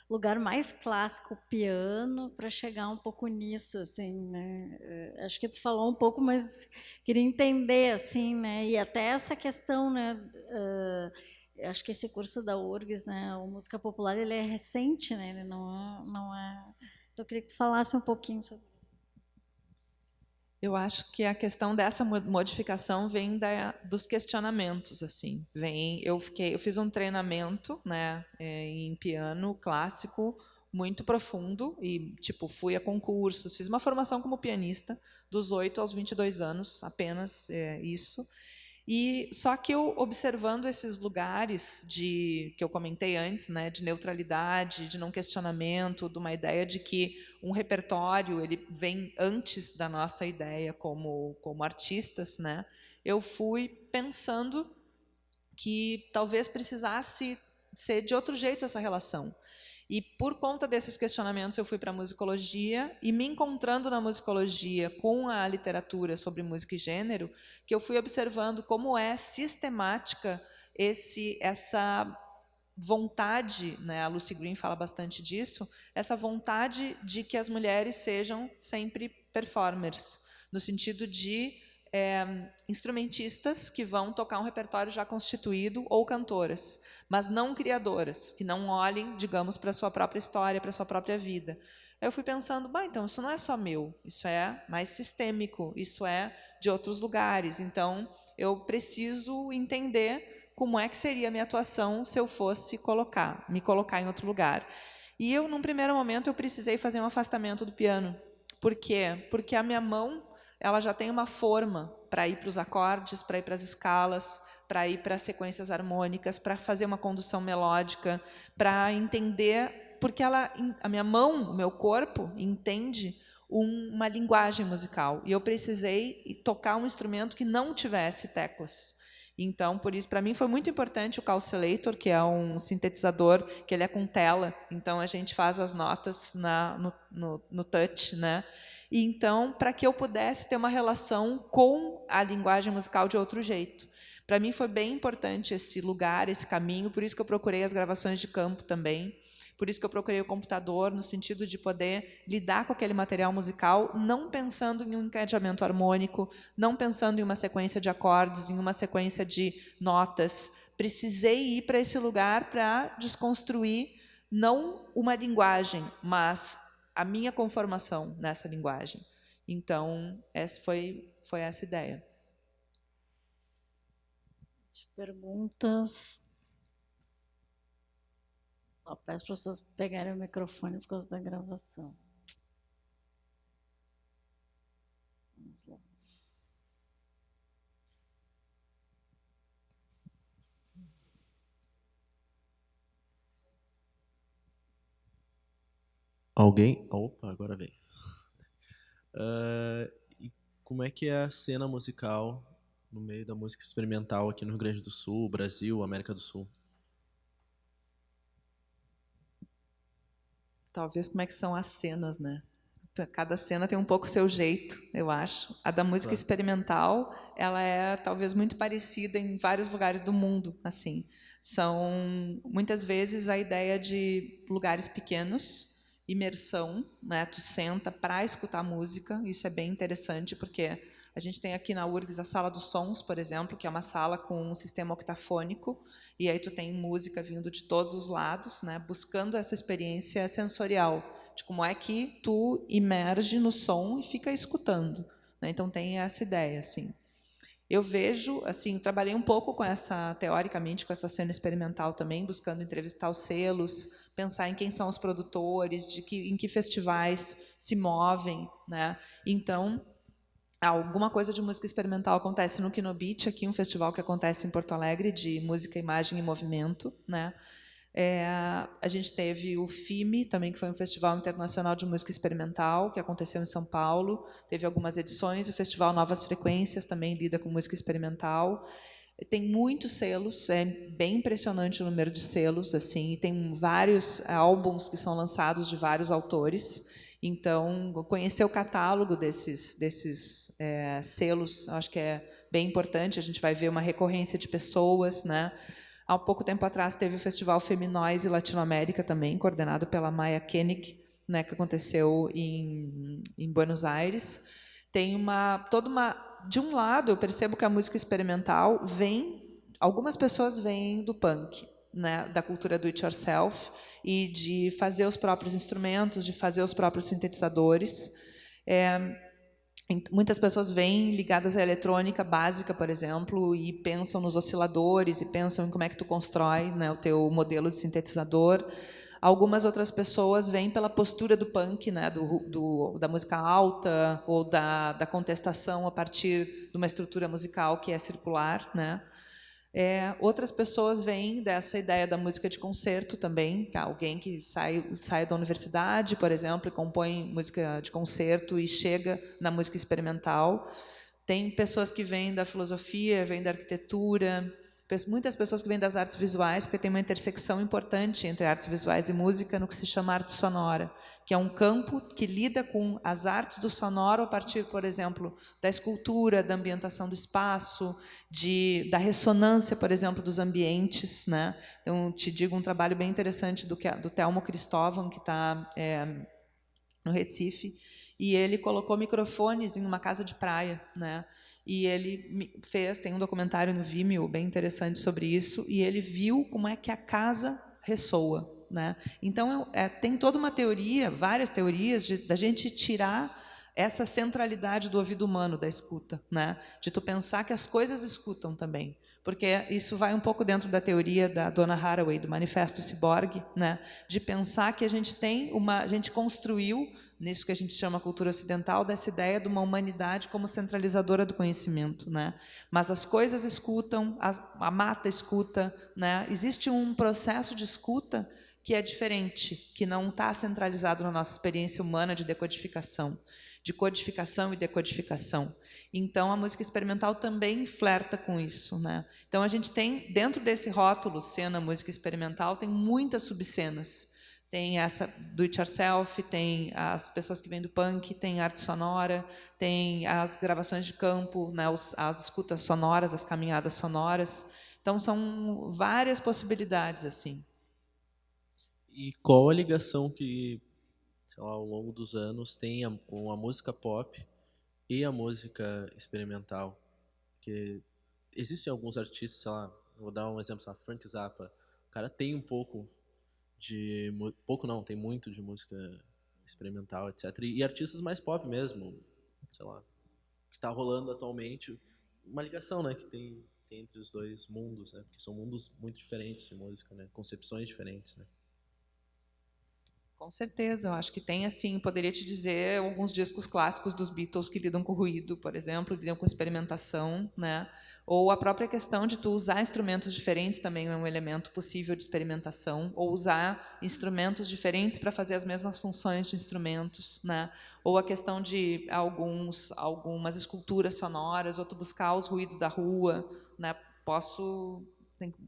lugar mais clássico, piano, para chegar um pouco nisso, assim, né? Acho que tu falou um pouco, mas queria entender, assim, né? E até essa questão, né? Acho que esse curso da URGS, né? O Música Popular, ele é recente, né? Ele não é. Então, eu queria que tu falasse um pouquinho sobre. Eu acho que a questão dessa modificação vem dos questionamentos, assim. Eu fiz um treinamento, né, em piano clássico muito profundo e tipo fui a concursos, fiz uma formação como pianista dos 8 aos 22 anos, apenas isso. E só que eu observando esses lugares que eu comentei antes, né, de neutralidade, de não questionamento, de uma ideia de que um repertório ele vem antes da nossa ideia como artistas, né? Eu fui pensando que talvez precisasse ser de outro jeito essa relação. E por conta desses questionamentos eu fui para a musicologia e me encontrando na musicologia com a literatura sobre música e gênero, que eu fui observando como é sistemática essa vontade, né, a Lucy Green fala bastante disso, essa vontade de que as mulheres sejam sempre performers, no sentido de instrumentistas que vão tocar um repertório já constituído ou cantoras, mas não criadoras, que não olhem, digamos, para a sua própria história, para a sua própria vida. Aí eu fui pensando, então isso não é só meu, isso é mais sistêmico, isso é de outros lugares, então eu preciso entender como é que seria a minha atuação se eu fosse me colocar em outro lugar. E eu, num primeiro momento, eu precisei fazer um afastamento do piano. Por quê? Porque a minha mão ela já tem uma forma para ir para os acordes, para ir para as escalas, para ir para as sequências harmônicas, para fazer uma condução melódica, para entender, porque a minha mão, o meu corpo, entende uma linguagem musical. E eu precisei tocar um instrumento que não tivesse teclas. Então, por isso, para mim foi muito importante o Calculator, que é um sintetizador que ele é com tela. Então, a gente faz as notas no touch, né? E então, para que eu pudesse ter uma relação com a linguagem musical de outro jeito. Para mim foi bem importante esse lugar, esse caminho, por isso que eu procurei as gravações de campo também, por isso que eu procurei o computador, no sentido de poder lidar com aquele material musical, não pensando em um encadeamento harmônico, não pensando em uma sequência de acordes, em uma sequência de notas. Precisei ir para esse lugar para desconstruir não uma linguagem, mas a minha conformação nessa linguagem. Então, essa foi essa ideia. Perguntas. Só peço para vocês pegarem o microfone por causa da gravação. Vamos lá. Alguém? Opa, agora vem. E como é que é a cena musical no meio da música experimental aqui no Rio Grande do Sul, Brasil, América do Sul? Talvez como é que são as cenas, né? Cada cena tem um pouco o seu jeito, eu acho. A da música experimental, ela é talvez muito parecida em vários lugares do mundo, assim. São muitas vezes a ideia de lugares pequenos, imersão, né? Tu senta para escutar música, isso é bem interessante porque a gente tem aqui na URGS a sala dos sons, por exemplo, que é uma sala com um sistema octafônico, e aí tu tem música vindo de todos os lados, né? Buscando essa experiência sensorial, de como é que tu imerge no som e fica escutando, né? Então tem essa ideia, assim. Eu vejo, assim, trabalhei um pouco teoricamente, com essa cena experimental também, buscando entrevistar os selos, pensar em quem são os produtores, em que festivais se movem, né? Então, alguma coisa de música experimental acontece no Kinobit, aqui um festival que acontece em Porto Alegre de música, imagem e movimento, né? A gente teve o FIME, também, que foi um Festival Internacional de Música Experimental, que aconteceu em São Paulo. Teve algumas edições. O Festival Novas Frequências também lida com música experimental. Tem muitos selos, é bem impressionante o número de selos, assim, e tem vários álbuns que são lançados de vários autores. Então, conhecer o catálogo desses selos, acho que é bem importante. A gente vai ver uma recorrência de pessoas, né? Há pouco tempo atrás teve o Festival Feminóise Latinoamérica também, coordenado pela Maya Koenig, né, que aconteceu em Buenos Aires. Tem de um lado, eu percebo que a música experimental algumas pessoas vêm do punk, né, da cultura do it yourself e de fazer os próprios instrumentos, de fazer os próprios sintetizadores. Muitas pessoas vêm ligadas à eletrônica básica, por exemplo, e pensam nos osciladores, e pensam em como é que tu constrói, né, o teu modelo de sintetizador. Algumas outras pessoas vêm pela postura do punk, né, da música alta, ou da contestação a partir de uma estrutura musical que é circular, né. Outras pessoas vêm dessa ideia da música de concerto também, alguém que sai da universidade, por exemplo, e compõe música de concerto e chega na música experimental. Tem pessoas que vêm da filosofia, vêm da arquitetura, muitas pessoas que vêm das artes visuais, porque tem uma intersecção importante entre artes visuais e música no que se chama arte sonora, que é um campo que lida com as artes do sonoro a partir, por exemplo, da escultura, da ambientação do espaço, da ressonância, por exemplo, dos ambientes, né? Então, te digo um trabalho bem interessante do Telmo Cristóvão, que está no Recife, e ele colocou microfones em uma casa de praia, né? E ele tem um documentário no Vimeo bem interessante sobre isso, e ele viu como é que a casa ressoa, né? Então, tem toda uma teoria, várias teorias, da gente tirar essa centralidade do ouvido humano, da escuta, né? De tu pensar que as coisas escutam também. Porque isso vai um pouco dentro da teoria da Donna Haraway, do Manifesto Ciborgue, né? De pensar que a gente construiu, nisso que a gente chama cultura ocidental, dessa ideia de uma humanidade como centralizadora do conhecimento, né? Mas as coisas escutam, a mata escuta, né? Existe um processo de escuta que é diferente, que não está centralizado na nossa experiência humana de decodificação, de codificação e decodificação. Então, a música experimental também flerta com isso, né? Então, a gente tem, dentro desse rótulo, cena, música experimental, tem muitas subcenas. Tem essa do it yourself, tem as pessoas que vêm do punk, tem arte sonora, tem as gravações de campo, né, as escutas sonoras, as caminhadas sonoras. Então, são várias possibilidades, assim. E qual a ligação que, sei lá, ao longo dos anos tem com a música pop e a música experimental? Porque existem alguns artistas, sei lá, vou dar um exemplo, sei lá, Frank Zappa. O cara tem um pouco de... Pouco não, tem muito de música experimental, etc. E artistas mais pop mesmo, sei lá, que está rolando atualmente. Uma ligação, né, que tem entre os dois mundos, né? Porque são mundos muito diferentes de música, né? Concepções diferentes, né? Com certeza, eu acho que tem, assim, poderia te dizer alguns discos clássicos dos Beatles que lidam com ruído, por exemplo, lidam com experimentação, né? Ou a própria questão de tu usar instrumentos diferentes também é um elemento possível de experimentação, ou usar instrumentos diferentes para fazer as mesmas funções de instrumentos, né? Ou a questão de algumas esculturas sonoras, ou tu buscar os ruídos da rua, né?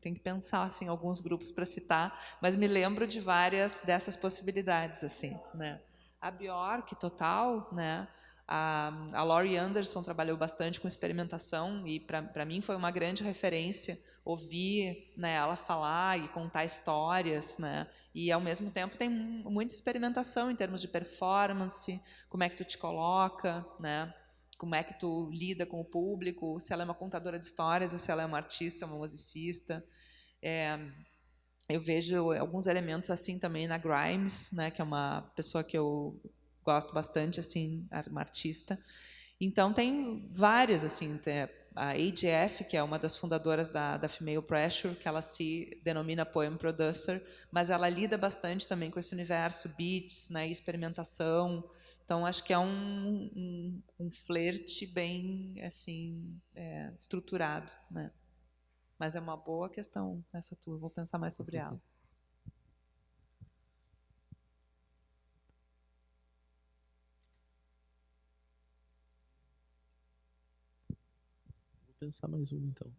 Tem que pensar assim alguns grupos para citar, mas me lembro de várias dessas possibilidades assim, né? A Bjork total, né? A Laurie Anderson trabalhou bastante com experimentação e para mim foi uma grande referência ouvir, né, ela falar e contar histórias, né? E ao mesmo tempo tem muita experimentação em termos de performance, como é que tu te coloca, né? Como é que tu lida com o público, se ela é uma contadora de histórias ou se ela é uma artista, uma musicista. Eu vejo alguns elementos assim também na Grimes, né, que é uma pessoa que eu gosto bastante, assim, uma artista. Então tem várias, assim, tem a AGF, que é uma das fundadoras da Female Pressure, que ela se denomina Poem Producer, mas ela lida bastante também com esse universo beats, né, experimentação. Então acho que é um flerte bem assim estruturado, né? Mas é uma boa questão essa tua. Vou pensar mais sobre ela. Vou pensar mais um, então.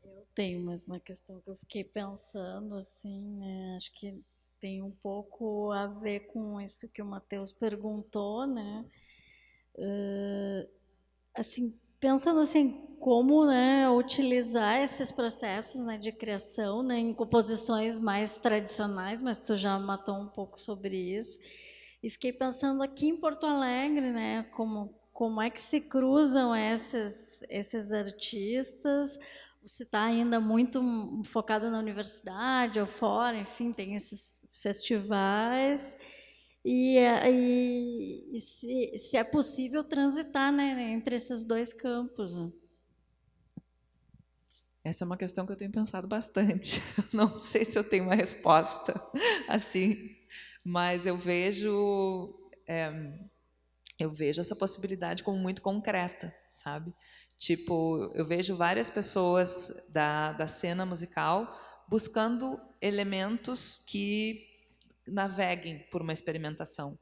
Eu tenho mais uma questão que eu fiquei pensando, assim, né? Acho que tem um pouco a ver com isso que o Matheus perguntou, né? Assim, pensando assim, como, né, utilizar esses processos, né, de criação, né, em composições mais tradicionais, mas tu já matou um pouco sobre isso. E fiquei pensando aqui em Porto Alegre, né, como é que se cruzam esses artistas. Você está ainda muito focado na universidade ou fora, enfim, tem esses festivais. E se é possível transitar, né, entre esses dois campos. Né? Essa é uma questão que eu tenho pensado bastante. Não sei se eu tenho uma resposta assim, mas eu vejo essa possibilidade como muito concreta, sabe? Tipo, eu vejo várias pessoas da cena musical buscando elementos que naveguem por uma experimentação.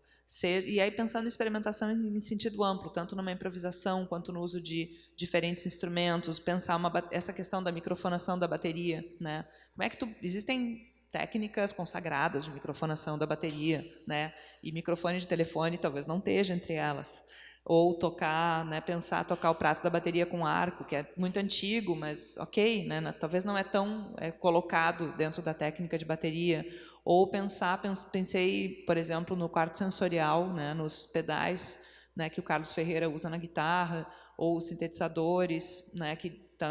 E aí pensando em experimentação em sentido amplo, tanto numa improvisação quanto no uso de diferentes instrumentos, pensar essa questão da microfonação da bateria, né? Como é que existem técnicas consagradas de microfonação da bateria, né? E microfone de telefone talvez não esteja entre elas. Ou tocar, né, pensar tocar o prato da bateria com arco, que é muito antigo, mas ok, né, talvez não é tão colocado dentro da técnica de bateria. Ou pensei, por exemplo, no quarto sensorial, né, nos pedais, né, que o Carlos Ferreira usa na guitarra, ou os sintetizadores, né,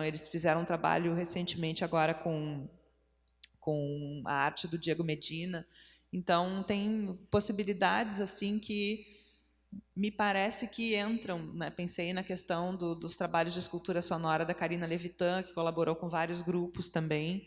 eles fizeram um trabalho recentemente agora com a arte do Diego Medina. Então, tem possibilidades assim que me parece que entram, né? Pensei na questão dos trabalhos de escultura sonora da Karina Levitan, que colaborou com vários grupos também.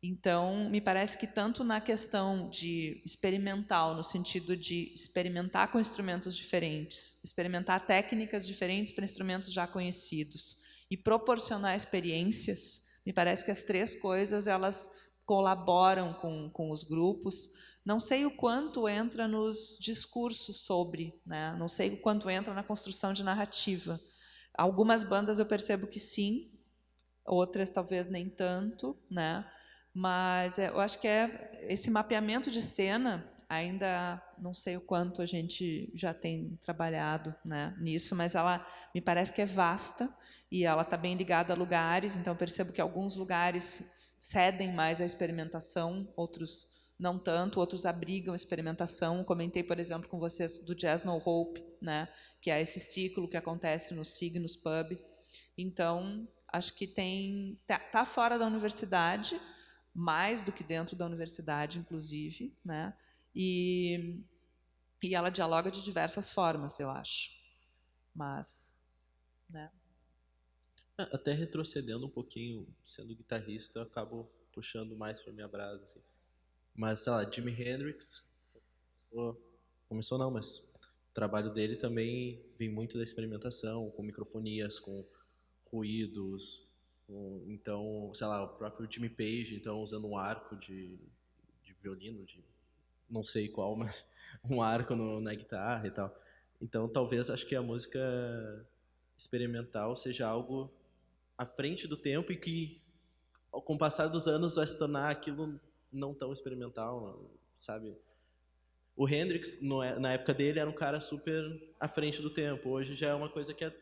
Então, me parece que tanto na questão de experimental, no sentido de experimentar com instrumentos diferentes, experimentar técnicas diferentes para instrumentos já conhecidos e proporcionar experiências, me parece que as três coisas elas colaboram com os grupos. Não sei o quanto entra nos discursos sobre, né? Não sei o quanto entra na construção de narrativa. Algumas bandas eu percebo que sim, outras talvez nem tanto, né? Mas eu acho que esse mapeamento de cena, ainda não sei o quanto a gente já tem trabalhado, né, nisso, mas ela me parece que é vasta e ela está bem ligada a lugares, então percebo que alguns lugares cedem mais à experimentação, outros não tanto, outros abrigam a experimentação. Comentei, por exemplo, com vocês do Jazz No Hope, né, que é esse ciclo que acontece no Signos Pub. Então, acho que tá fora da universidade, mais do que dentro da universidade, inclusive, né? E ela dialoga de diversas formas, eu acho. Mas, né? Até retrocedendo um pouquinho, sendo guitarrista, eu acabo puxando mais para minha brasa, assim. Mas, sei lá, Jimi Hendrix começou não, mas o trabalho dele também vem muito da experimentação, com microfonias, com ruídos. Então, sei lá, o próprio Jimmy Page, então, usando um arco de violino, de não sei qual, mas um arco na guitarra e tal. Então, talvez, acho que a música experimental seja algo à frente do tempo e que, com o passar dos anos, vai se tornar aquilo não tão experimental, sabe? O Hendrix, na época dele, era um cara super à frente do tempo. Hoje já é uma coisa que é,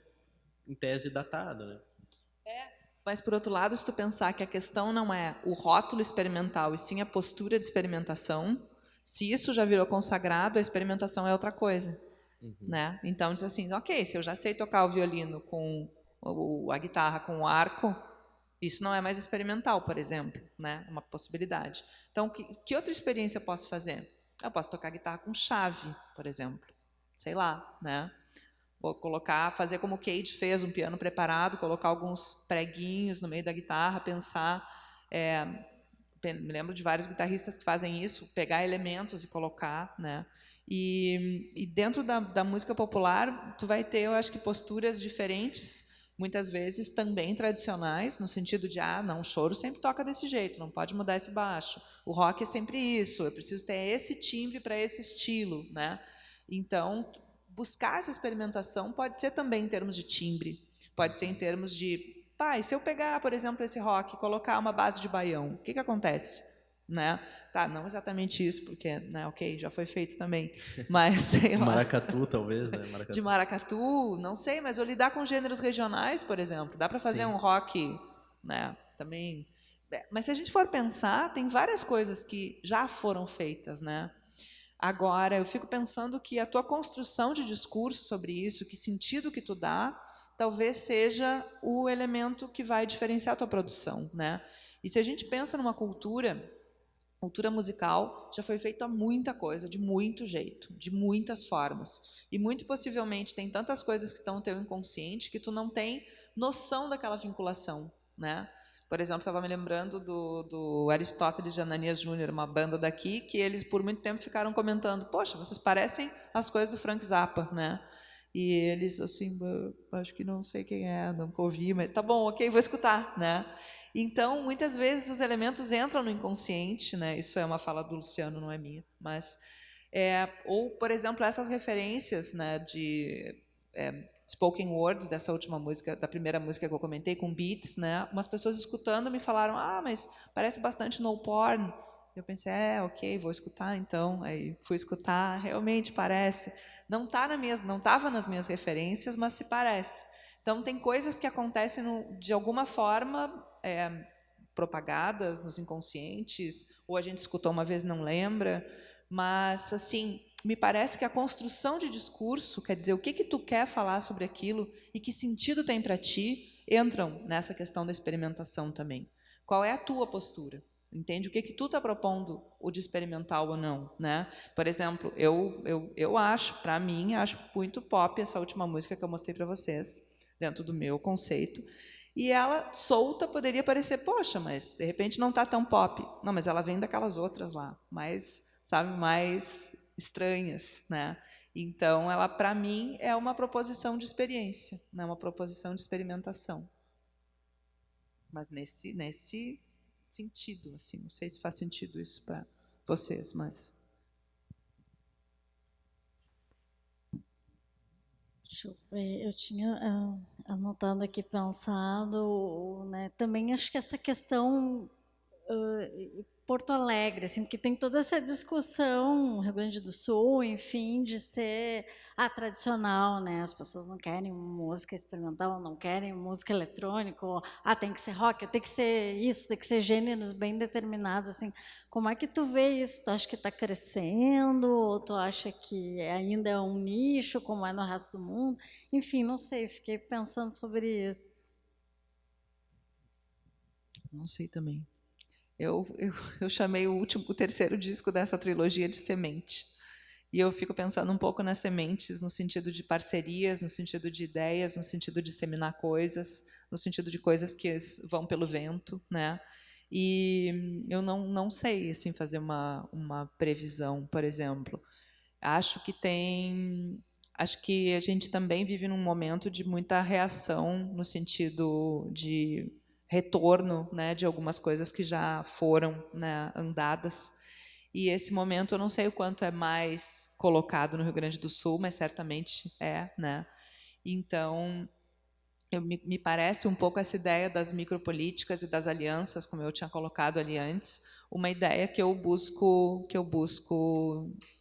em tese, datada, né? Mas, por outro lado, se tu pensar que a questão não é o rótulo experimental, e sim a postura de experimentação, se isso já virou consagrado, a experimentação é outra coisa. Né? Então, diz assim, ok, se eu já sei tocar o violino com a guitarra com o arco, isso não é mais experimental, por exemplo, né? Uma possibilidade. Então, que outra experiência eu posso fazer? Eu posso tocar guitarra com chave, por exemplo. Sei lá, né? Vou fazer como o Cage fez, um piano preparado, colocar alguns preguinhos no meio da guitarra, pensar. Me lembro de vários guitarristas que fazem isso, pegar elementos e colocar, né? E dentro da música popular, tu vai ter, eu acho que, posturas diferentes, muitas vezes também tradicionais, no sentido de, não, o choro sempre toca desse jeito, não pode mudar esse baixo. O rock é sempre isso, eu preciso ter esse timbre para esse estilo, né? Então, buscar essa experimentação pode ser também em termos de timbre, pode ser em termos de, e se eu pegar, por exemplo, esse rock e colocar uma base de baião, o que acontece? né? Tá, não exatamente isso, porque, né, ok, já foi feito também, mas sei lá. Maracatu, talvez, né? Maracatu. De maracatu, não sei, mas eu lidar com gêneros regionais, por exemplo, dá para fazer Sim. um rock, né, também. Mas se a gente for pensar, tem várias coisas que já foram feitas, né? Agora, eu fico pensando que a tua construção de discurso sobre isso, que sentido que tu dá, talvez seja o elemento que vai diferenciar a tua produção, né? E se a gente pensa numa cultura musical, já foi feita muita coisa, de muito jeito, de muitas formas. E muito possivelmente tem tantas coisas que estão no teu inconsciente que tu não tem noção daquela vinculação, né? Por exemplo, estava me lembrando do Aristóteles de Ananias Júnior, uma banda daqui, que eles por muito tempo ficaram comentando, poxa, vocês parecem as coisas do Frank Zappa, né? E eles, assim, acho que não sei quem é, nunca ouvi, mas tá bom, ok, vou escutar, né? Então, muitas vezes os elementos entram no inconsciente, né? Isso é uma fala do Luciano, não é minha, mas ou, por exemplo, essas referências, né, de spoken words dessa última música, da primeira música que eu comentei, com beats, né? Umas pessoas escutando me falaram, mas parece bastante no porn. Eu pensei, ok, vou escutar então. Aí fui escutar, realmente parece. Não estava nas minhas referências, mas se parece. Então tem coisas que acontecem de alguma forma propagadas nos inconscientes, ou a gente escutou uma vez e não lembra, mas assim, me parece que a construção de discurso, quer dizer, o que tu quer falar sobre aquilo e que sentido tem para ti, entram nessa questão da experimentação também. Qual é a tua postura? Entende o que tu está propondo, o de experimental ou não, né? Por exemplo, eu acho, para mim, acho muito pop essa última música que eu mostrei para vocês, dentro do meu conceito. E ela, solta, poderia parecer, poxa, mas de repente não está tão pop. Não, mas ela vem daquelas outras lá, mais, sabe, mais estranhas, né? Então, ela, para mim, é uma proposição de experiência, né? Uma proposição de experimentação. Mas nesse sentido, assim, não sei se faz sentido isso para vocês, mas... Deixa eu ver, eu tinha anotado aqui, pensado, né, também acho que essa questão Porto Alegre, assim, porque tem toda essa discussão, Rio Grande do Sul, enfim, de ser tradicional, né? As pessoas não querem música experimental, não querem música eletrônica, ou, tem que ser rock, tem que ser isso, tem que ser gêneros bem determinados, assim. Como é que tu vê isso? Tu acha que está crescendo, ou tu acha que ainda é um nicho, como é no resto do mundo? Enfim, não sei, fiquei pensando sobre isso. Não sei também. Eu chamei o terceiro disco dessa trilogia de semente. E eu fico pensando um pouco nas sementes, no sentido de parcerias, no sentido de ideias, no sentido de disseminar coisas, no sentido de coisas que vão pelo vento, né? E eu não sei assim, fazer uma previsão, por exemplo. Acho que a gente também vive num momento de muita reação, no sentido de retorno, né, de algumas coisas que já foram, né, andadas. E esse momento eu não sei o quanto é mais colocado no Rio Grande do Sul, mas certamente é, né? Então, me parece um pouco essa ideia das micropolíticas e das alianças, como eu tinha colocado ali antes, uma ideia que eu busco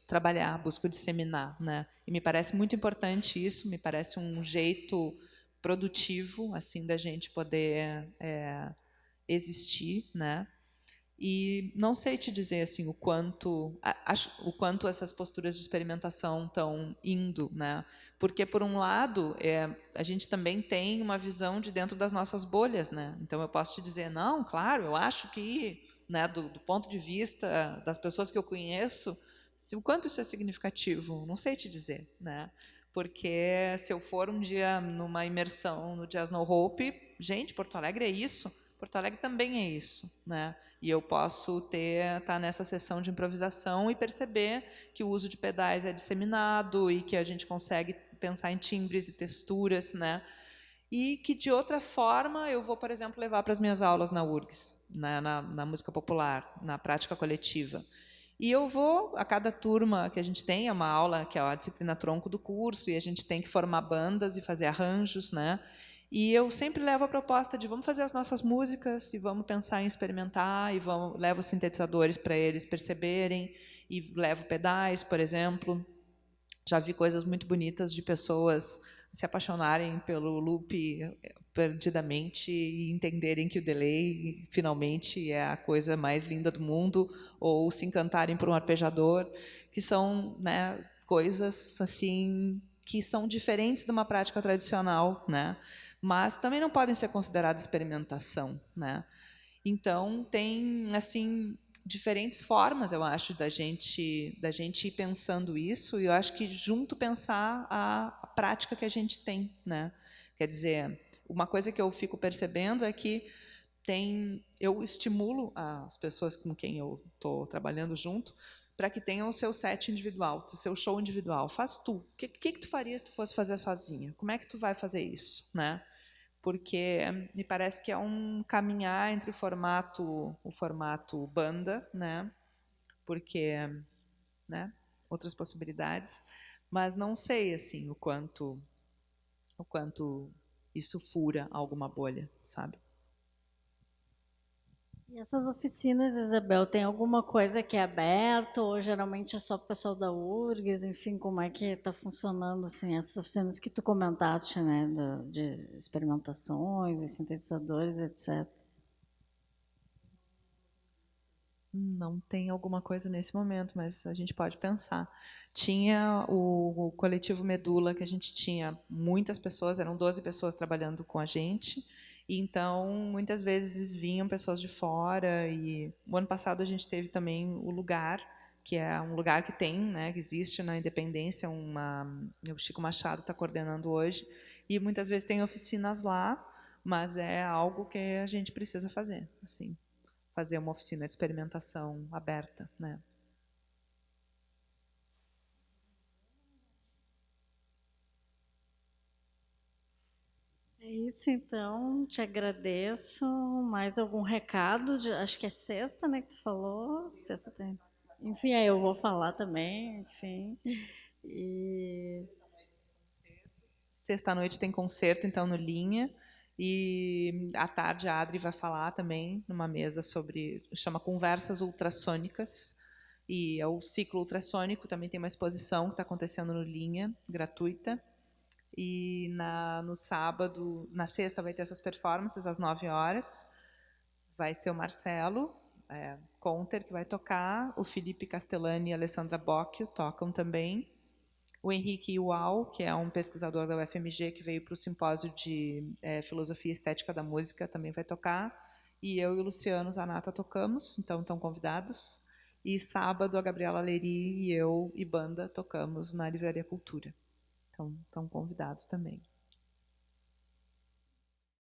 trabalhar, busco disseminar, né? E me parece muito importante isso, me parece um jeito produtivo assim da gente poder existir, né? E não sei te dizer assim o quanto essas posturas de experimentação estão indo, né? Porque por um lado a gente também tem uma visão de dentro das nossas bolhas, né? Então eu posso te dizer não, claro, eu acho que, né, do ponto de vista das pessoas que eu conheço, o quanto isso é significativo, não sei te dizer, né? Porque se eu for um dia numa imersão no Jazz No Hope, gente, Porto Alegre é isso, Porto Alegre também é isso, né? E eu posso estar nessa sessão de improvisação e perceber que o uso de pedais é disseminado e que a gente consegue pensar em timbres e texturas, né? E que, de outra forma, eu vou, por exemplo, levar para as minhas aulas na URGS, na música popular, na prática coletiva. E eu vou, a cada turma que a gente tem, é uma aula que é a disciplina tronco do curso, e a gente tem que formar bandas e fazer arranjos, né? E eu sempre levo a proposta de vamos fazer as nossas músicas e vamos pensar em experimentar e levo os sintetizadores para eles perceberem e levo pedais, por exemplo. Já vi coisas muito bonitas de pessoas se apaixonarem pelo loop perdidamente e entenderem que o delay finalmente é a coisa mais linda do mundo, ou se encantarem por um arpejador, que são, né, coisas assim que são diferentes de uma prática tradicional, né? Mas também não podem ser consideradas experimentação, né? Então tem assim diferentes formas, eu acho, da gente ir pensando isso, e eu acho que junto pensar a prática que a gente tem, né? Quer dizer, uma coisa que eu fico percebendo é que eu estimulo as pessoas com quem eu estou trabalhando junto para que tenham o seu set individual, o seu show individual. Faz tu. O que tu faria se tu fosse fazer sozinha? Como é que tu vai fazer isso, né? Porque me parece que é um caminhar entre o formato banda, né? Porque, né? Outras possibilidades, mas não sei assim o quanto isso fura alguma bolha, sabe? E essas oficinas, Isabel, tem alguma coisa que é aberta ou geralmente é só o pessoal da URGS? Enfim, como é que está funcionando assim, essas oficinas que tu comentaste, né, de experimentações e sintetizadores, etc. Não tem alguma coisa nesse momento, mas a gente pode pensar. Tinha o coletivo Medula, que a gente tinha muitas pessoas, eram 12 pessoas trabalhando com a gente, e então muitas vezes vinham pessoas de fora, e o ano passado a gente teve também o Lugar, que é um lugar que tem, né, que existe na Independência, o Chico Machado está coordenando hoje, e muitas vezes tem oficinas lá, mas é algo que a gente precisa fazer, assim, fazer uma oficina de experimentação aberta, né? É isso, então, te agradeço. Mais algum recado? Acho que é sexta, né, que tu falou? Sexta tem. Enfim, aí eu vou falar também, enfim. E Sexta-noite tem concerto, então, no Linha. E à tarde a Adri vai falar também numa mesa chama Conversas Ultrassônicas. E é o ciclo ultrassônico, também tem uma exposição que está acontecendo no Linha, gratuita. E no sábado, na sexta vai ter essas performances às 9 horas. Vai ser o Marcelo Conter que vai tocar, o Felipe Castellani e a Alessandra Bocchio tocam também. O Henrique Uau, que é um pesquisador da UFMG que veio para o simpósio de Filosofia e Estética da Música, também vai tocar. E eu e o Luciano Zanata tocamos, então estão convidados. E sábado a Gabriela Leri e eu e banda tocamos na Livraria Cultura. Então estão convidados também.